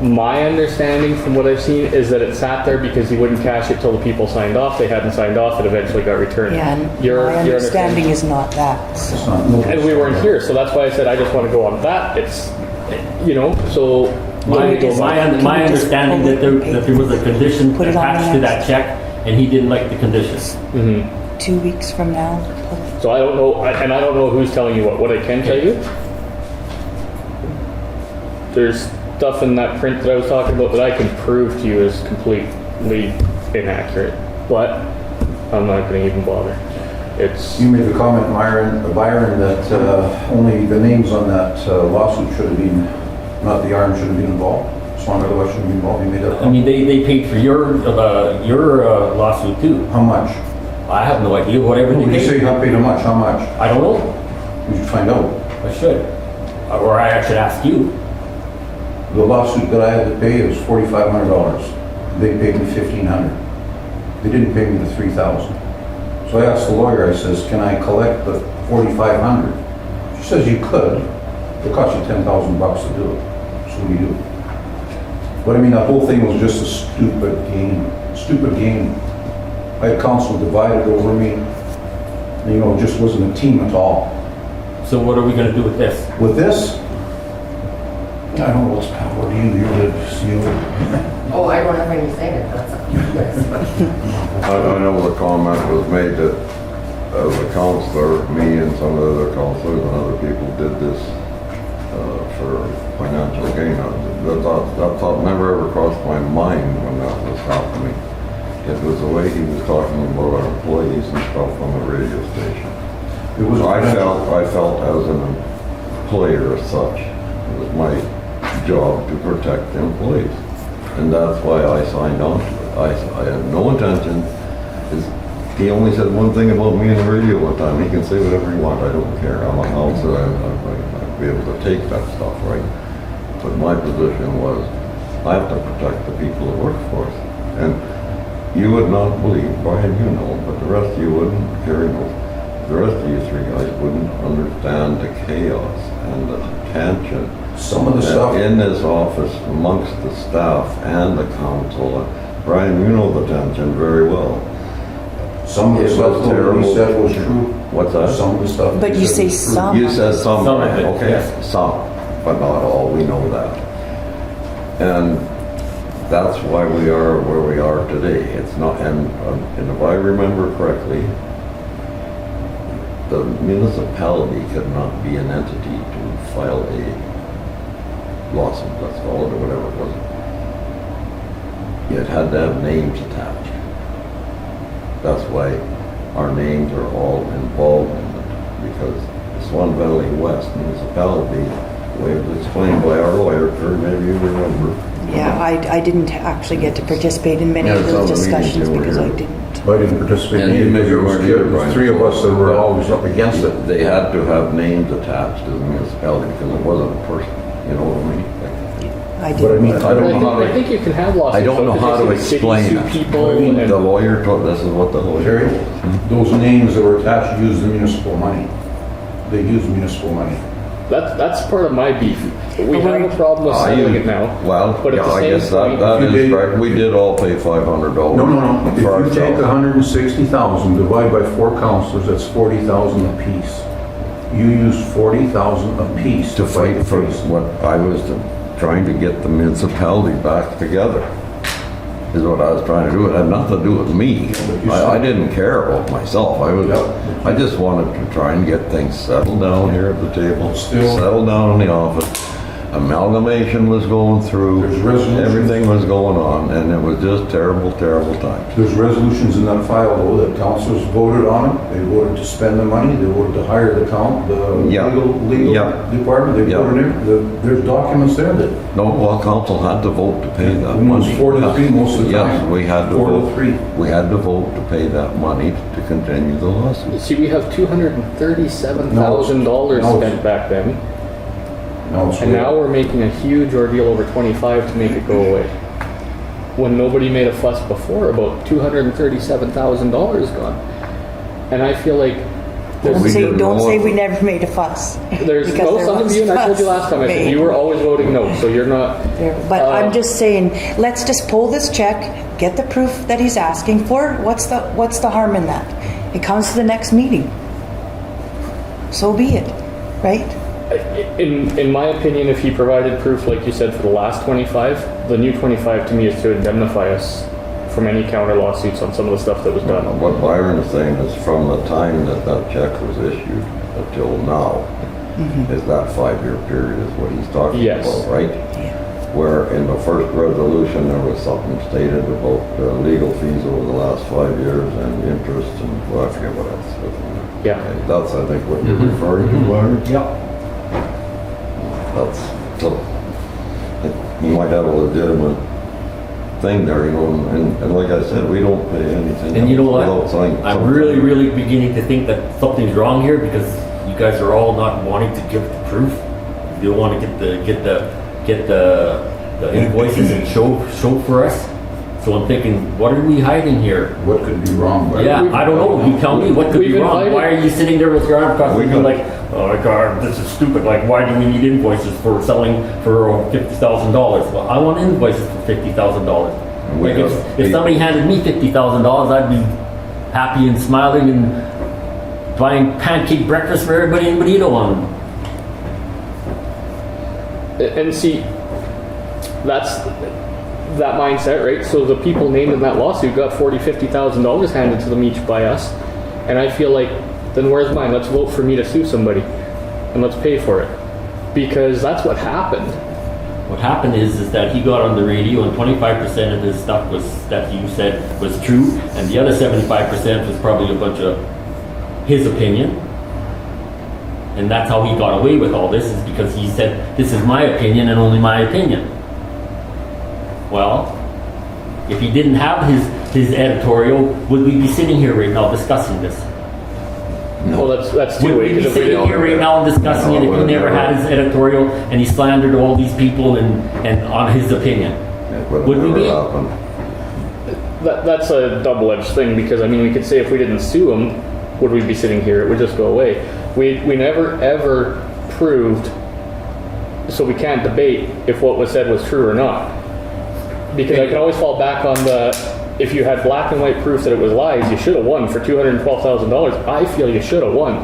My understanding from what I've seen is that it sat there because he wouldn't cash it till the people signed off. They hadn't signed off, it eventually got returned. Yeah, and Your my understanding is not that, so. It's not, nobody's- And we weren't here, so that's why I said I just want to go on that. It's, you know, so. My understanding that there was a condition Put it on the attached to that next- check, and he didn't like the conditions. 2 weeks from now. So I don't know, and I don't know who's telling you what. What I can tell you, there's stuff in that print that I was talking about that I can prove to you is completely inaccurate. But I'm not going to even bother. It's You made the comment, Byron, that only the names on that lawsuit should have been, not the arm should have been involved. Swan Valley West shouldn't be involved. You made that I comment. mean, they paid for your lawsuit too. How much? I have no idea, whatever they When you say paid. you got paid how much? How much? I don't know. We should find out. I should. Or I should ask you. The lawsuit that I had to pay was $4,500. They paid me $1,500. They didn't pay me the $3,000. So I asked the lawyer, I says, can I collect the $4,500? She says you could. It cost you $10,000 to do it. So we do. But I mean, that whole thing was just a stupid game. Stupid game. I had council divided over me. And, you know, it just wasn't a team at all. So what are we gonna do with this? With this, I don't know what's power to you. Oh, I don't have anything, that's up to you guys. I know the comment was made that as a councillor, me and some of the other councillors and other people did this for financial gain. That thought never ever crossed my mind when that was happening. It was the way he was talking about our employees and stuff on the radio station. It was. I felt as an employer as such, it was my job to protect the employees. And that's why I signed on to it. I had no intention. He only said one thing about me on the radio one time. He can say whatever he wants. I don't care. I'm a counselor. I'd be able to take that stuff, right? But my position was, I have to protect the people that work for us. And you would not believe, Brian, you know, but the rest of you wouldn't, Carrie knows, the rest of you three guys wouldn't understand the chaos and the tension Some of the stuff. in this office amongst the staff and the council. Brian, you know the tension very well. Some of the It stuff was that he terrible. said was true. What's that? Some of the stuff. But he you said say was true. some. You said some, Some of Brian, it, okay, yes. some, but not all, we know that. And that's why we are where we are today. It's not, and if I remember correctly, the municipality could not be an entity to file a lawsuit, let's call it, or whatever it was. It had to have names attached. That's why our names are all involved in it, because the Swan Valley West Municipality, the way it was explained by our lawyer, Kurt, maybe you remember. Yeah, I didn't actually get to participate in many Yeah, of some of those the meetings discussions you were because I here. didn't. I didn't participate And in you it. maybe There was weren't here, the Brian. three of us that were always up against it. They had to have names attached to the municipality because it wasn't a person, you know what I mean? I But I mean, didn't. I don't know how I think to, you can have lawsuits. I don't know though, how to 'cause it's explain city it. sue people The and lawyer told, this is what the lawyer Terry, told us. those names that were attached used the municipal money. They used municipal money. that's part of my beef. We But have a problem with settling it now. Well, But at yeah, the I same guess point, that you is did- correct. We did all pay $500. No. If for you take ourselves. 160,000, divide by 4 councillors, that's 40,000 apiece. You used 40,000 apiece To fight for the case. what I was trying to get the municipality back together, is what I was trying to do. It had nothing to do with me. I didn't care about myself. I just wanted to try and get things settled down here at the table, Still- settled down in the office. amalgamation was going through. There's resolutions. Everything was going on, and it was just terrible, terrible times. There's resolutions in that file though that councilors voted on. They voted to spend the money, they voted to hire the Yeah. legal Yeah. department, they Yeah. voted in. There's documents there that No, well, council had to vote to pay that it was money. 4-3 most of the time. Yes, we had to 4-3. vote. We had to vote to pay that money to continue the lawsuit. See, we have $237,000 No. spent back then, Now it's and now we're making a huge ordeal over 25 to make it go away. When nobody made a fuss before about $237,000 gone. And I feel like Don't We say, didn't don't know say it. we never made a fuss. there's Because no there some of was you, and I told you fuss last time, I said made. you were always voting no, so you're not. But I'm just saying, let's just pull this check, get the proof that he's asking for. What's the harm in that? It comes to the next meeting. So be it, right? In my opinion, if he provided proof, like you said, for the last 25, the new 25 to me is to indemnify us from any counter lawsuits on some of the stuff that was done. What Byron is saying is from the time that that check was issued until now, is that 5-year period is what he's talking Yes. about, right? Yeah. Where in the first resolution, there was something stated about legal fees over the last 5 years and interest and, well, I forget what else. Yeah. Okay, that's, I think, what you're referring to, Byron? Yeah. That's, so, you might have a legitimate thing there, you know, and like I said, we don't pay anything. And you know what? without signing I'm something. really, really beginning to think that something's wrong here because you guys are all not wanting to give the proof. You don't want to get the invoices and show for us. So I'm thinking, what are we hiding here? What could be wrong? Byron? Yeah, I don't know. You tell me what could be We've wrong. invited- Why are you sitting there with your arm crossed and We you're got- like, oh my God, this is stupid. Like, why do we need invoices for selling for $50,000? Well, I want invoices for $50,000. We Like got if people- somebody handed me $50,000, I'd be happy and smiling and buying pancake breakfast for everybody in Bonito on. And see, that's that mindset, right? So the people named in that lawsuit got $40,000-$50,000 handed to them each by us. And I feel like, then where's mine? Let's vote for me to sue somebody and let's pay for it. Because that's what happened. What happened is that he got on the radio and 25% of his stuff was that you said was true, and the other 75% was probably a bunch of his opinion. And that's how he got away with all this, is because he said, this is my opinion and only my opinion. Well, if he didn't have his editorial, would we be sitting here right now discussing this? Well, that's Would two we ways. be If we sitting didn't- here right now and discussing it if he never had his editorial and he slandered all these people and on his opinion? It would Would have we never be? happened. That's a double-edged thing, because I mean, we could say if we didn't sue him, would we be sitting here? It would just go away. We never ever proved, so we can't debate if what was said was true or not. Because I can always fall back on if you had black and white proof that it was lies, you should have won for $212,000. I feel you should have won.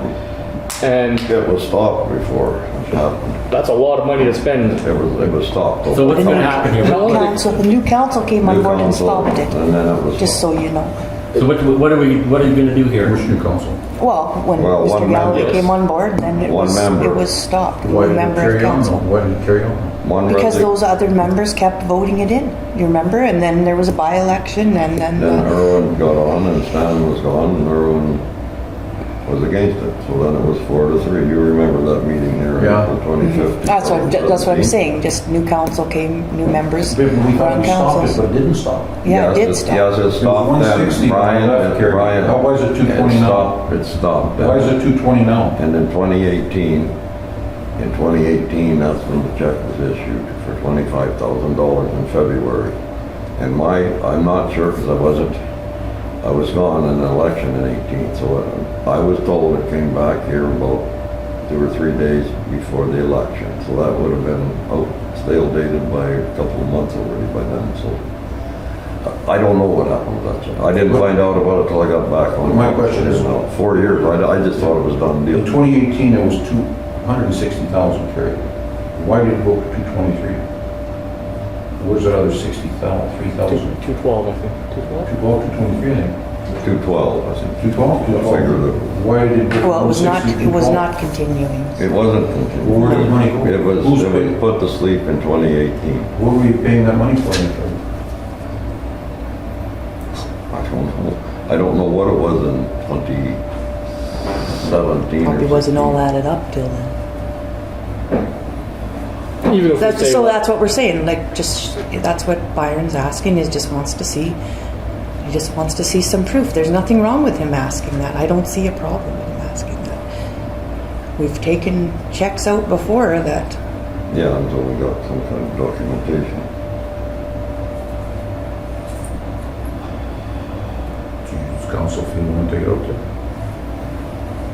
And It was stopped before it happened. that's a lot of money to spend. It was stopped. So what's going to happen here? The new council came on New board and council, stopped it, And then it was. just so you know. So what are you going to do here? Which new council? Well, when Well, Mr. one Gallagher member. came on board, then it One was member. stopped. Why One did it member of carry on? council. Why did it carry on? One Because resi- those other members kept voting it in, you remember? And then there was a by-election and then, Then Irwin got on and Stan was gone and Irwin was against it. So then it was 4-3. You remember that meeting here in Yeah. April 2015? that's what I'm 2017? saying, just new council came, new members. We thought on it stopped it, councils. but it didn't stop. Yeah, it did Yes, stop. Yes, it stopped then. 160 Brian, left, Carrie. Brian. How was it 220 now? It stopped. Why is it 220 now? And in 2018, that's when the check was issued for $25,000 in February. And I'm not sure because I was gone in the election in 18, so I was told it came back here about 2 or 3 days before the election. So that would have been stale dated by a couple of months already by then, so. I don't know what happened with that check. I didn't find out about it till I got back on. My question is- 4 years, I just thought it was done deal. In 2018, it was 260,000 carried. Why did it go to 223? Where's that other 60,000, 3,000? 212, I think. 212? To go up to 223, I think. 212, I think. 212? I figured Why did it? Well, it was not, 160, it was 212? not continuing. it wasn't Where continued. did the money go? It was Who's paying? put to sleep in 2018. What were you paying that money for? I don't know what it was in 2017. Probably or wasn't 16. all added up till then. Even if we That's, say, so that's what we're saying, like, just, that's what Byron's asking, is just wants to see, he just wants to see some proof. There's nothing wrong with him asking that. I don't see a problem with him asking that. We've taken checks out before that, Yeah, until we got some kind of documentation. Jesus, council fee, you want to take it out there?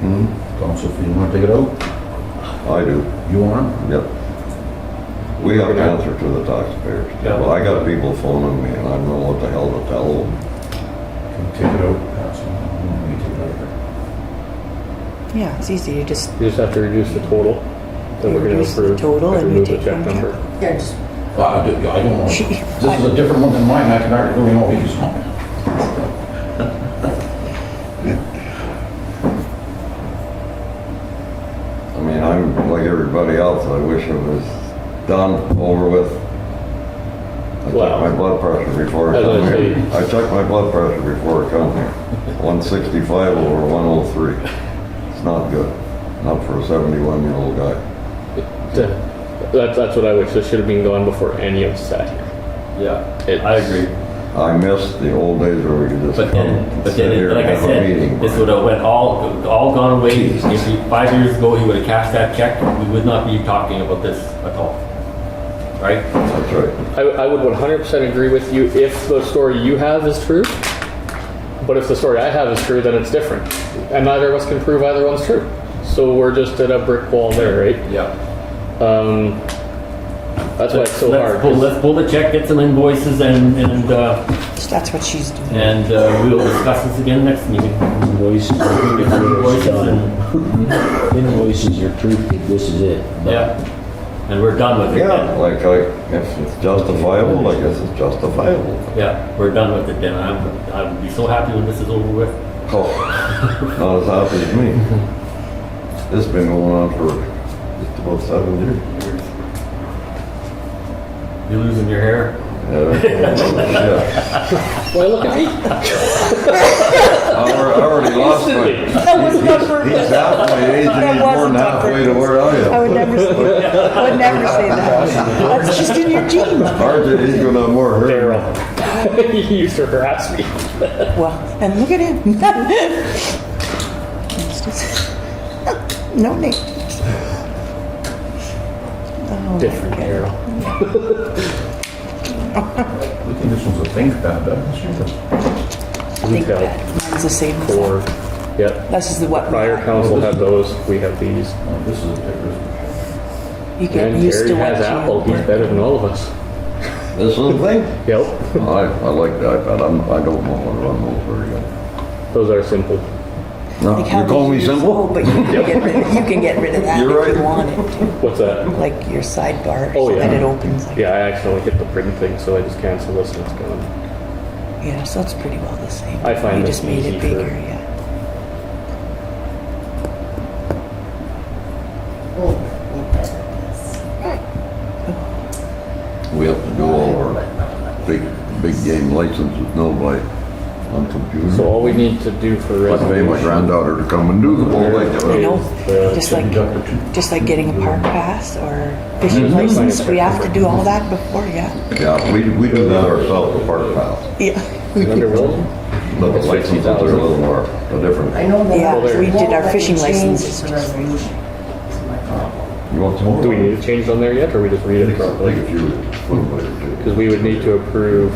Hmm? Council fee, you want to take it out? I do, You want? yep. We have to answer to the taxpayers. Yeah. Well, I got people phoning me and I don't know what the hell to tell them. Can we take it out? That's all. We take it out there. yeah, it's easy, you just you just have to reduce the total that we're gonna reduce the approve. total Have to and you remove the take check from number. capital. Yeah, just Well, I don't know. This is a different one than mine. I can already really know he's on. I mean, I'm like everybody else, I wish it was done, over with. I Well, checked my blood pressure before I as come I here. say- I checked my blood pressure before I come here. 165 over 103. It's not good, not for a 71-year-old guy. That's what I wish, this should have been gone before any of us sat here. Yeah, I agree. I miss the old days where we could just But come then, and but sit here then, like and I have a meeting. said, this would have went all gone away. If 5 years ago he would have cashed that check, we would not be talking about this at all. Right? That's right. I would 100% agree with you if the story you have is true. But if the story I have is true, then it's different. And neither of us can prove either one's true. So we're just at a brick wall there, right? Yeah. That's why it's so hard. Let's pull the check, get some invoices, and That's what she's doing. we'll discuss this again next meeting. Invoices, Get some invoices invoices are proof that this is it. But yeah, and we're done with it. Yeah, Then. like, if it's justifiable, I guess it's justifiable. Yeah, we're done with it then. I would be so happy when this is over with. Oh, not as happy as me. This has been going on for just about 7 years. You're losing your hair. Yeah. Well, look at me. I already lost my, That was not he's half my age and That he's more than wasn't on halfway to where I I would am. never say that. I would never say that. That's just in your genes. RJ, he's gonna have more hair. Daryl. He used to harass me. Well, and look at him. It's just- no name. Oh, Different forget it. Daryl. I think this one's a think pad, that's I think Retail. that mine's the same. as Or, that. yeah. This is the what? Prior council had those, we have these. This is a different. You get And used to Carrie what has you Apple, he's work. better than all of us. This is the thing. Yep. I like the iPad. I don't know how to run those very good. Those are simple. No, Like how you call they me use- simple? Oh, but you can get rid of that You're if you right. want it to. What's that? Like your sidebar, Oh, so yeah. that it opens like. Yeah, I accidentally hit the print thing, so I just cancel this and it's gone. Yeah, so it's pretty well the same. I find You this just made easy it for- bigger, yeah. We have to do all our big game licenses now by, on computer. So all we need to do for I pay my resolution. granddaughter to come and do the whole I thing. know, the just like getting a park pass or Mm-hmm. fishing license, we have to do all that before, yeah. Yeah, we do that ourselves, the park pass. Yeah. Under Wilson? But the licenses are a little more, a different. I know that. Yeah, Well, there- we did our Won't fishing let me change licenses. the resolution. That's my problem. You want some more? Do we need to change on there yet, or we just read it I properly? think if you put them later too. Because we would need to approve,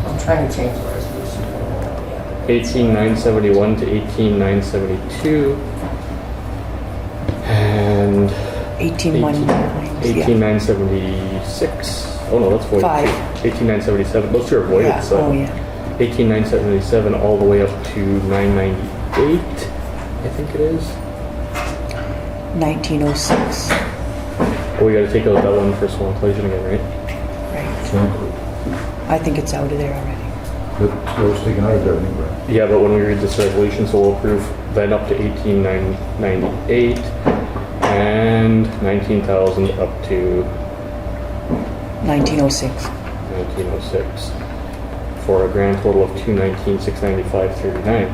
I'm trying to change the resolution. I don't know yet. 18,971 to 18,972. And 18,199, yeah. 18,976. Oh no, that's voided. Five. 18,977. Those two are voided, Yeah, so. oh yeah. 18,977 all the way up to 998, I think it is. 1906, Oh, we gotta take out that one for Swan Collision again, right? right. I think it's out of there already. But it was taken out of there anyway. Yeah, but when we read this resolution, so we'll approve then up to 18,998 and 19,000 up to 1906. 1906 for a grand total of 219,695.39.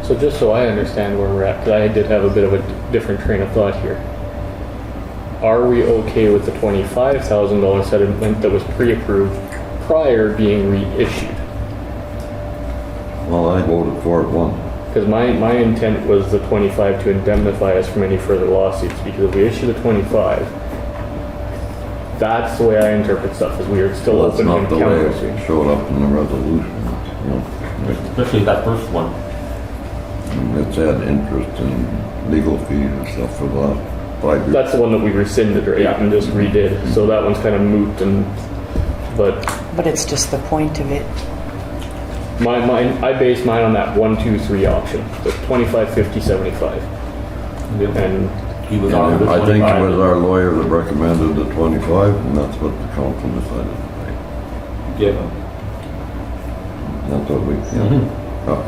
So just so I understand where we're at, because I did have a bit of a different train of thought here. Are we okay with the $25,000 settlement that was pre-approved prior being reissued? Well, I voted for it once. Because my intent was the 25 to indemnify us from any further lawsuits, because if we issue the 25, that's the way I interpret stuff, is we are still That's open not and the way counter. it showed up in the resolution, you know. Especially that first one. It's had interest and legal fees and stuff for the last 5 years. That's the one that we rescinded, right, and just redid. So that one's kind of moot but But it's just the point of it. I based mine on that 1, 2, 3 option, the 25, 50, 75. And He was offered the I think it 25. was our lawyer that recommended the 25, and that's what the council decided to pay. Yeah. That's what we,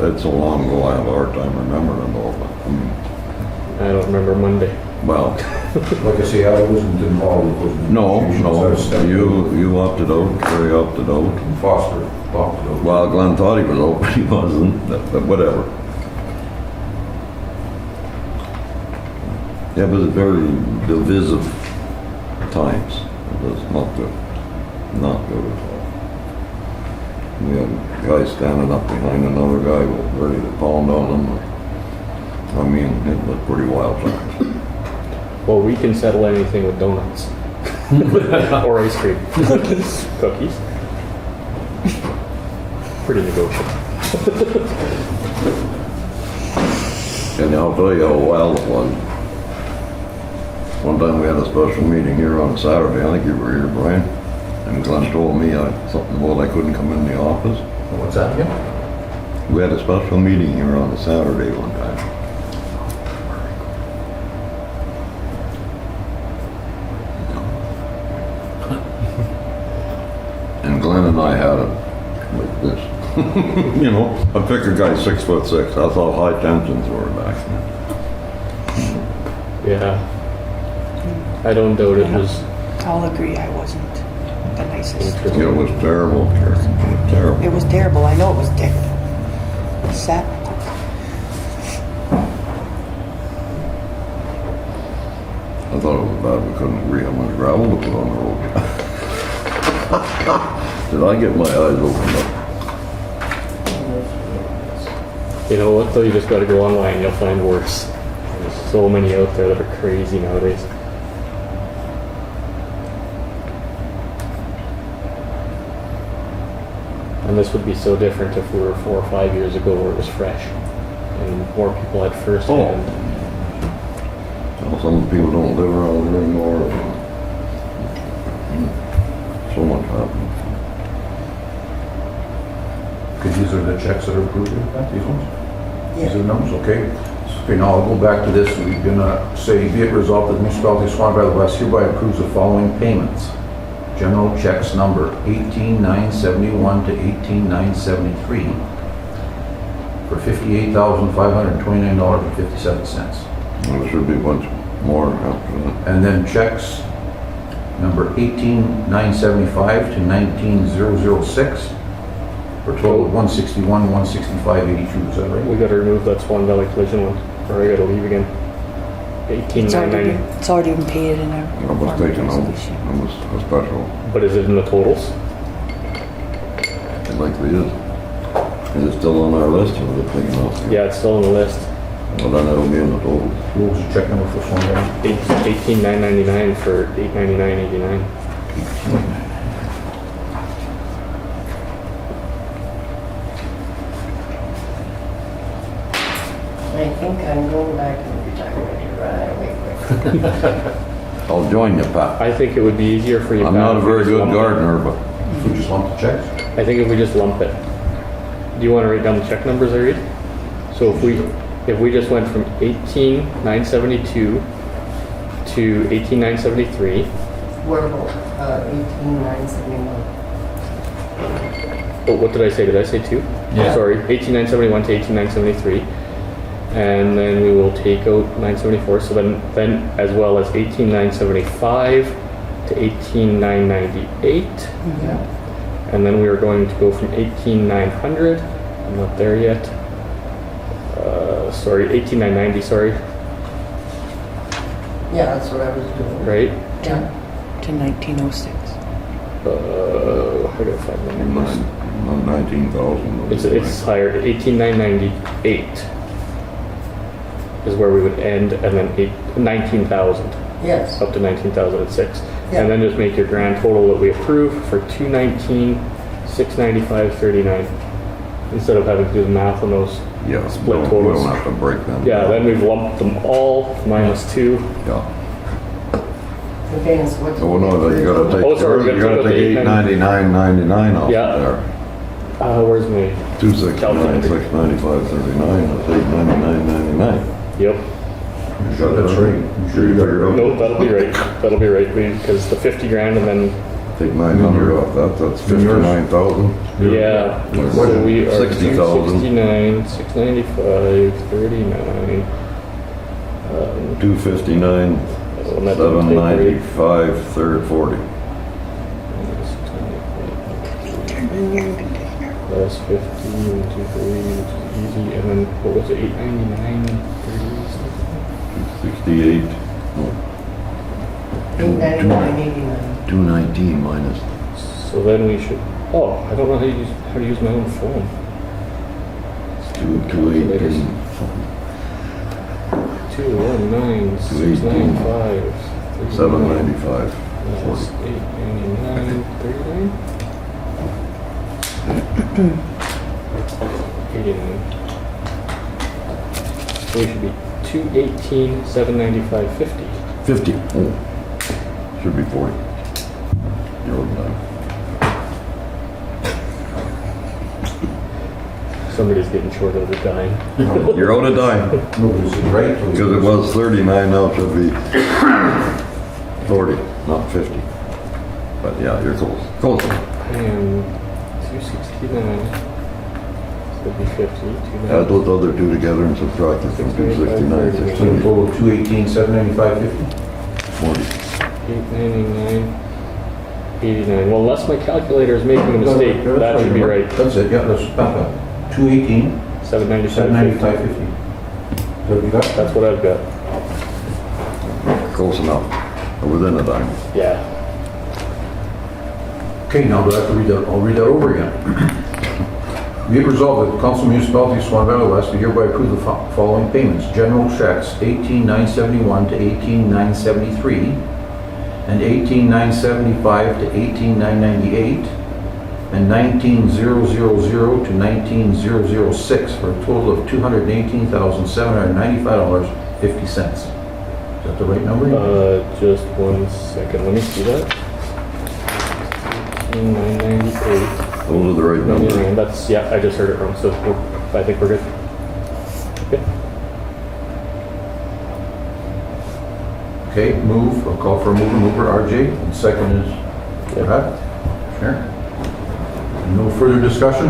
it's so long ago, I have a hard time remembering it all, but, I mean, I don't remember Monday. well, Like I say, I wasn't involved with those no, negotiations. I was stepping you opted out, Carrie opted out. in. Foster opted out. Well, Glenn thought he was out, but he wasn't, but whatever. Yeah, but it's very divisive times. It was not good. Not good at all. We had a guy standing up behind another guy ready to pound on him. I mean, it was pretty wild times. Well, we can settle anything with donuts. Or ice cream. Cookies. Pretty negotiable. And I'll tell you how wild it was. One time we had a special meeting here on Saturday, I think you were here, Brian, and Glenn told me something about I couldn't come in the office. What's that again? We had a special meeting here on a Saturday one time. And Glenn and I had it like this. You know, I picked a guy 6'6". That's how high tensions were back then. Yeah. I don't doubt it was I'll agree I wasn't the nicest. interesting. It was terrible, Carrie. It was terrible. It was terrible. I know it was terrible. Sad. I thought it was bad we couldn't agree how much gravel to put on the road. Did I get my eyes opened up? You know what though, you just gotta go online, you'll find worse. There's so many out there that are crazy nowadays. And this would be so different if we were 4 or 5 years ago where it was fresh and more people had first hand. Well, some people don't live around here anymore. So much happened. Okay, these are the checks that are approved, these ones? These are the numbers, okay. Okay, now I'll go back to this. We're gonna say, be it resolved that the municipality of Swan Valley West hereby approves the following payments. General checks number 18,971 to 18,973 for $58,529.57. There should be a bunch more after that. And then checks number 18,975 to 19,006 for a total of 161,165.82. Is that right? We gotta remove that Swan Valley collision one, or I gotta leave again. It's already 18,990. been, it's already been paid in I our was taken out. resolution. It was a special. But is it in the totals? It likely is. Is it still on our list or is it taken off? Yeah, it's still on the list. Well, then it'll be in the total. What was the check number for Swan Valley? 18,999 for 899.89. I think I'm going back in retirement right away quick. I'll join you, Pat. I think it would be easier for you. I'm Pat, not a if we very just good lump it. gardener, but If we just lump the checks? I think if we just lump it. Do you want to write down the check numbers I read? So if we just went from 18,972 to 18,973. What about 18,971? Oh, what did I say? Did I say two? Yeah. Sorry, 18,971 to 18,973. And then we will take out 974. So then as well as 18,975 to 18,998. Yeah. And then we are going to go from 18,900. I'm not there yet. Sorry, 18,990. Sorry, Yeah, that's what I was doing. right? Yeah. To 1906. I gotta find the numbers. 19,000. It's higher. 18,998 is where we would end, and then 19,000 Yes. up to 19,006, Yeah. and then just make your grand total that we approve for 219,695.39 instead of having to do the math on those. Yeah, split we totals. don't have to break them. Yeah, down. then we've lumped them all minus 2. Yeah. Okay, and so what's? Oh, no, you gotta take, Oh, sorry, we you gotta gotta take take 899.99 off Yeah. there. Where's my? 269, 695.39, that's 899.99. Yep. Sure, that's right. You sure you figured out? No, that'll be right. That'll be right because the 50 grand and then Take 900 off that, that's 59,000. yeah. So we are 60,000. 269, 695, 39. 259, And that's gonna take rate. 795, third 40. Plus 15, 230, which is easy, and then what was it, 899, 30 68, 899.89. 219 minus. So then we should, oh, I don't know how to use my own phone. 218. 219,695. 795. Plus 899, 39? 89. So we should be 218,795.50. 50. Oh. Should be 40. You're done. Somebody's getting short of the dime. You're out of dime. No, this is right. Because it was 39, now it should be 40, not 50. But yeah, you're close. Close. And 269. So it'd be 50. Add those other two together and subtract it from 269, So the 670, total 218,795.50. 40. 899. 89. Well, unless my calculator is making a mistake, that should be right. That's it, yeah, that's back up. 218, 795.50. 795.50. Is that what you got? That's what I've got. Close enough. Within a dime. Yeah. Okay, now do I have to read that, I'll read that over again. Be it resolved that the Council Municipality of Swan Valley West do hereby approve the following payments. General Cheques, 18,971 to 18,973, and 18,975 to 18,998, and 19,000 to 19,006 for a total of $218,795.50. Is that the right number? Just 1 second. Let me see that. 998. Those are the right numbers. That's, yeah, I just heard it wrong, so I think we're good. Okay. Okay, move, I'll call for a mover, RJ, and second is Brad. Sure. No further discussion?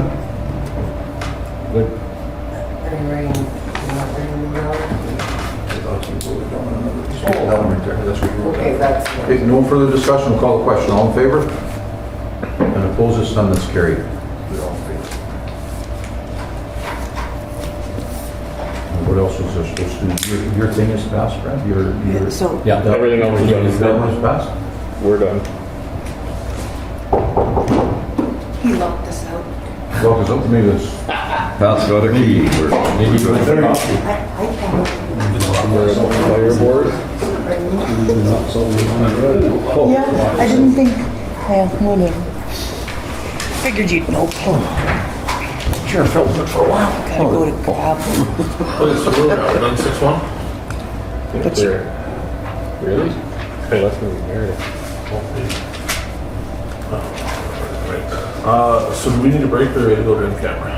Good. Are you writing, you're not writing them down? That one right there, that's what you wrote. Okay, that's. Okay, no further discussion, we'll call the question. All in favor? And opposed, it's none, that's carried. We're all in favor. And what else was there supposed to do? Your thing is passed, Brad? Your, So, Yeah. Everything else is done. that one is passed? We're done. he locked us out. Well, because up to me, this, Pat's got a key. We're Maybe you want to coffee. I can't. We're at the fire board. Yeah, I didn't think, yeah, whatever. Figured you'd know. Sure, felt it for a while. Gotta go to grab. What is the road now? Done 6-1? But you- Really? Well, that's gonna be narrative. So do we need a break or are we ready to go to in camera?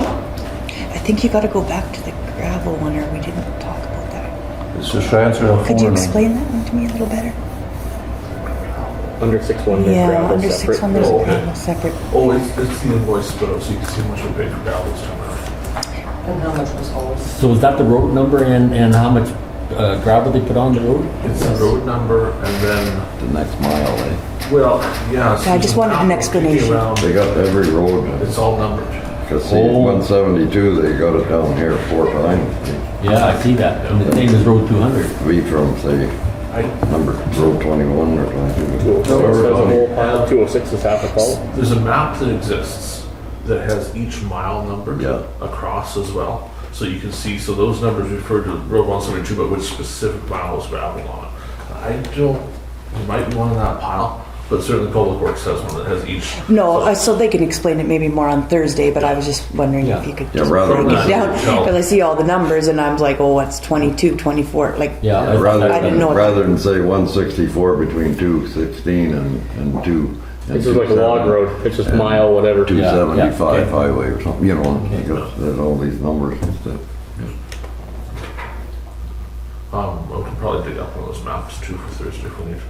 I think you gotta go back to the gravel one, or we didn't talk about that. It's just answer the phone. Could you and- explain that one to me a little better? Under 6-1, there's Yeah, gravel under separate. 6 one, there's Oh, a okay. gravel separate. Oh, it's the invoice split up so you can see how much we paid for gravel this time around. And how much was hauled? So is that the road number and how much gravel they put on the road? It's the road number and then, The next mile, eh? well, yeah. so I just wanted an there's a map explanation. around. They got every road, It's all numbered. cause see, Oh. 172, they got it down here 4 times. Yeah, I see that. And the same as Road 200. We from, say, number, road 21 or 22. 206 has a whole pile, 206 is half a column. There's a map that exists that has each mile numbered Yeah. across as well. So you can see, so those numbers refer to Road 172, but which specific mile was gravel on it. I don't, there might be one in that pile, but certainly Public Works has one that has each. No, so they can explain it maybe more on Thursday, but I was just wondering if you could Yeah, just rather break than- it down. No. Because I see all the numbers and I'm like, oh, it's 22, 24, like, Yeah. I didn't know. Rather than say 164 between 216 and 2. This is like a log road, it's just mile, whatever. 275 Yeah. highway or something, you know, because there's all these numbers and stuff. We can probably dig up one of those maps too for Thursday if we need.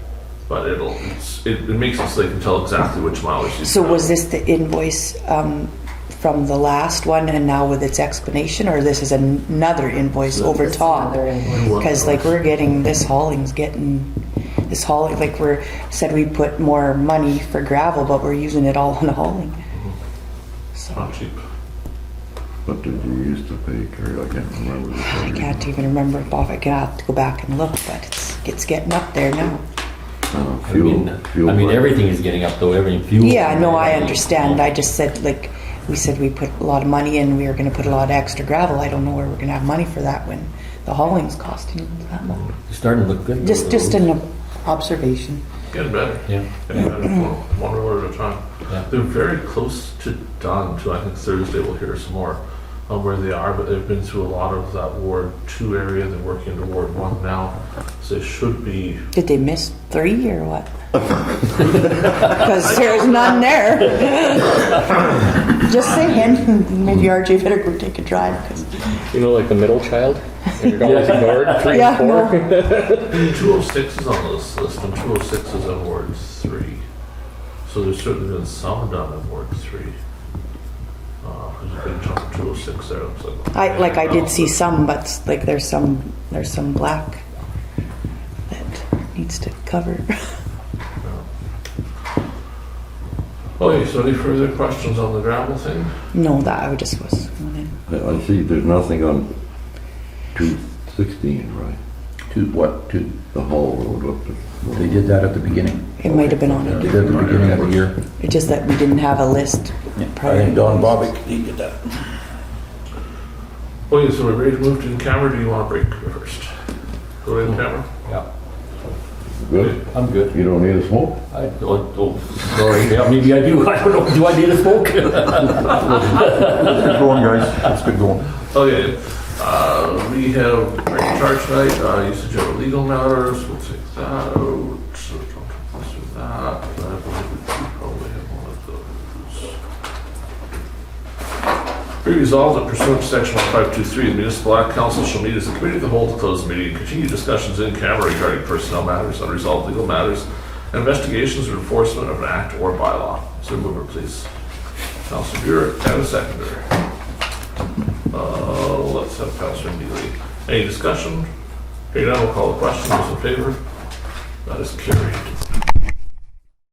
But it makes it so they can tell exactly which mileage. these So are. was this the invoice from the last one and now with its explanation, or this is another invoice over top? Another invoice. Because like we're getting, this hauling, like we're, said we put more money for gravel, but we're using it all on hauling. It's not cheap. What did you used to pay, Carrie? I can't remember. I can't even remember, Bob, I have to go back and look, but it's getting up there now. I mean, everything is getting up though, everything, fuel. Yeah, no, I understand. I just said, like, we said we put a lot of money in, we were gonna put a lot of extra gravel. I don't know where we're gonna have money for that when the hauling's costing that much. It's starting to look good. Just an observation. Getting better. Yeah. Getting better. One road at a time. Yeah. They're very close to done too. I think Thursday we'll hear some more on where they are, but they've been through a lot of that Ward 2 area. They're working into Ward 1 now. So they should be. Did they miss 3 or what? Because there's none there. Just saying, maybe RJ better go take a drive. 'Cause- You know, like the middle child? And you're always ignored, 3 Yeah, and 4. 206 is on this list, and 206 is on Ward 3. So there's certainly been some done in Ward 3. There's a big chunk of 206 there. Looks like. I did see some, but like there's some black that needs to cover. Okay, so any further questions on the gravel thing? No, that I just was wondering. I see there's nothing on 216, right? To The Hall Road up to. they did that at the beginning. It might have been on They it. did at the beginning of the year. It's just that we didn't have a list. I think Don Bobick, he did that. Okay, so we're ready to move to in camera. Or do you want to break first? Go to in camera. Yeah, Good? I'm good. You don't need a smoke? Sorry, yeah, maybe I do. I don't know. Do I need a smoke? Let's get going, guys. Let's get going. Okay, we have break charge tonight. Usage of legal matters. We'll take that out. So don't mess with that. I believe we probably have one of those. Be resolved that pursuant to section 1523 of the Municipal Act, Council shall meet as a committee of the whole to close the meeting and continue discussions in camera regarding personnel matters, unresolved legal matters, and investigations or enforcement of an act or bylaw. So mover, please. Councillor Burick and a seconder. Let's have Councillor Neely. Any discussion? Hearing none, we'll call the question. Those in favor? That is carried.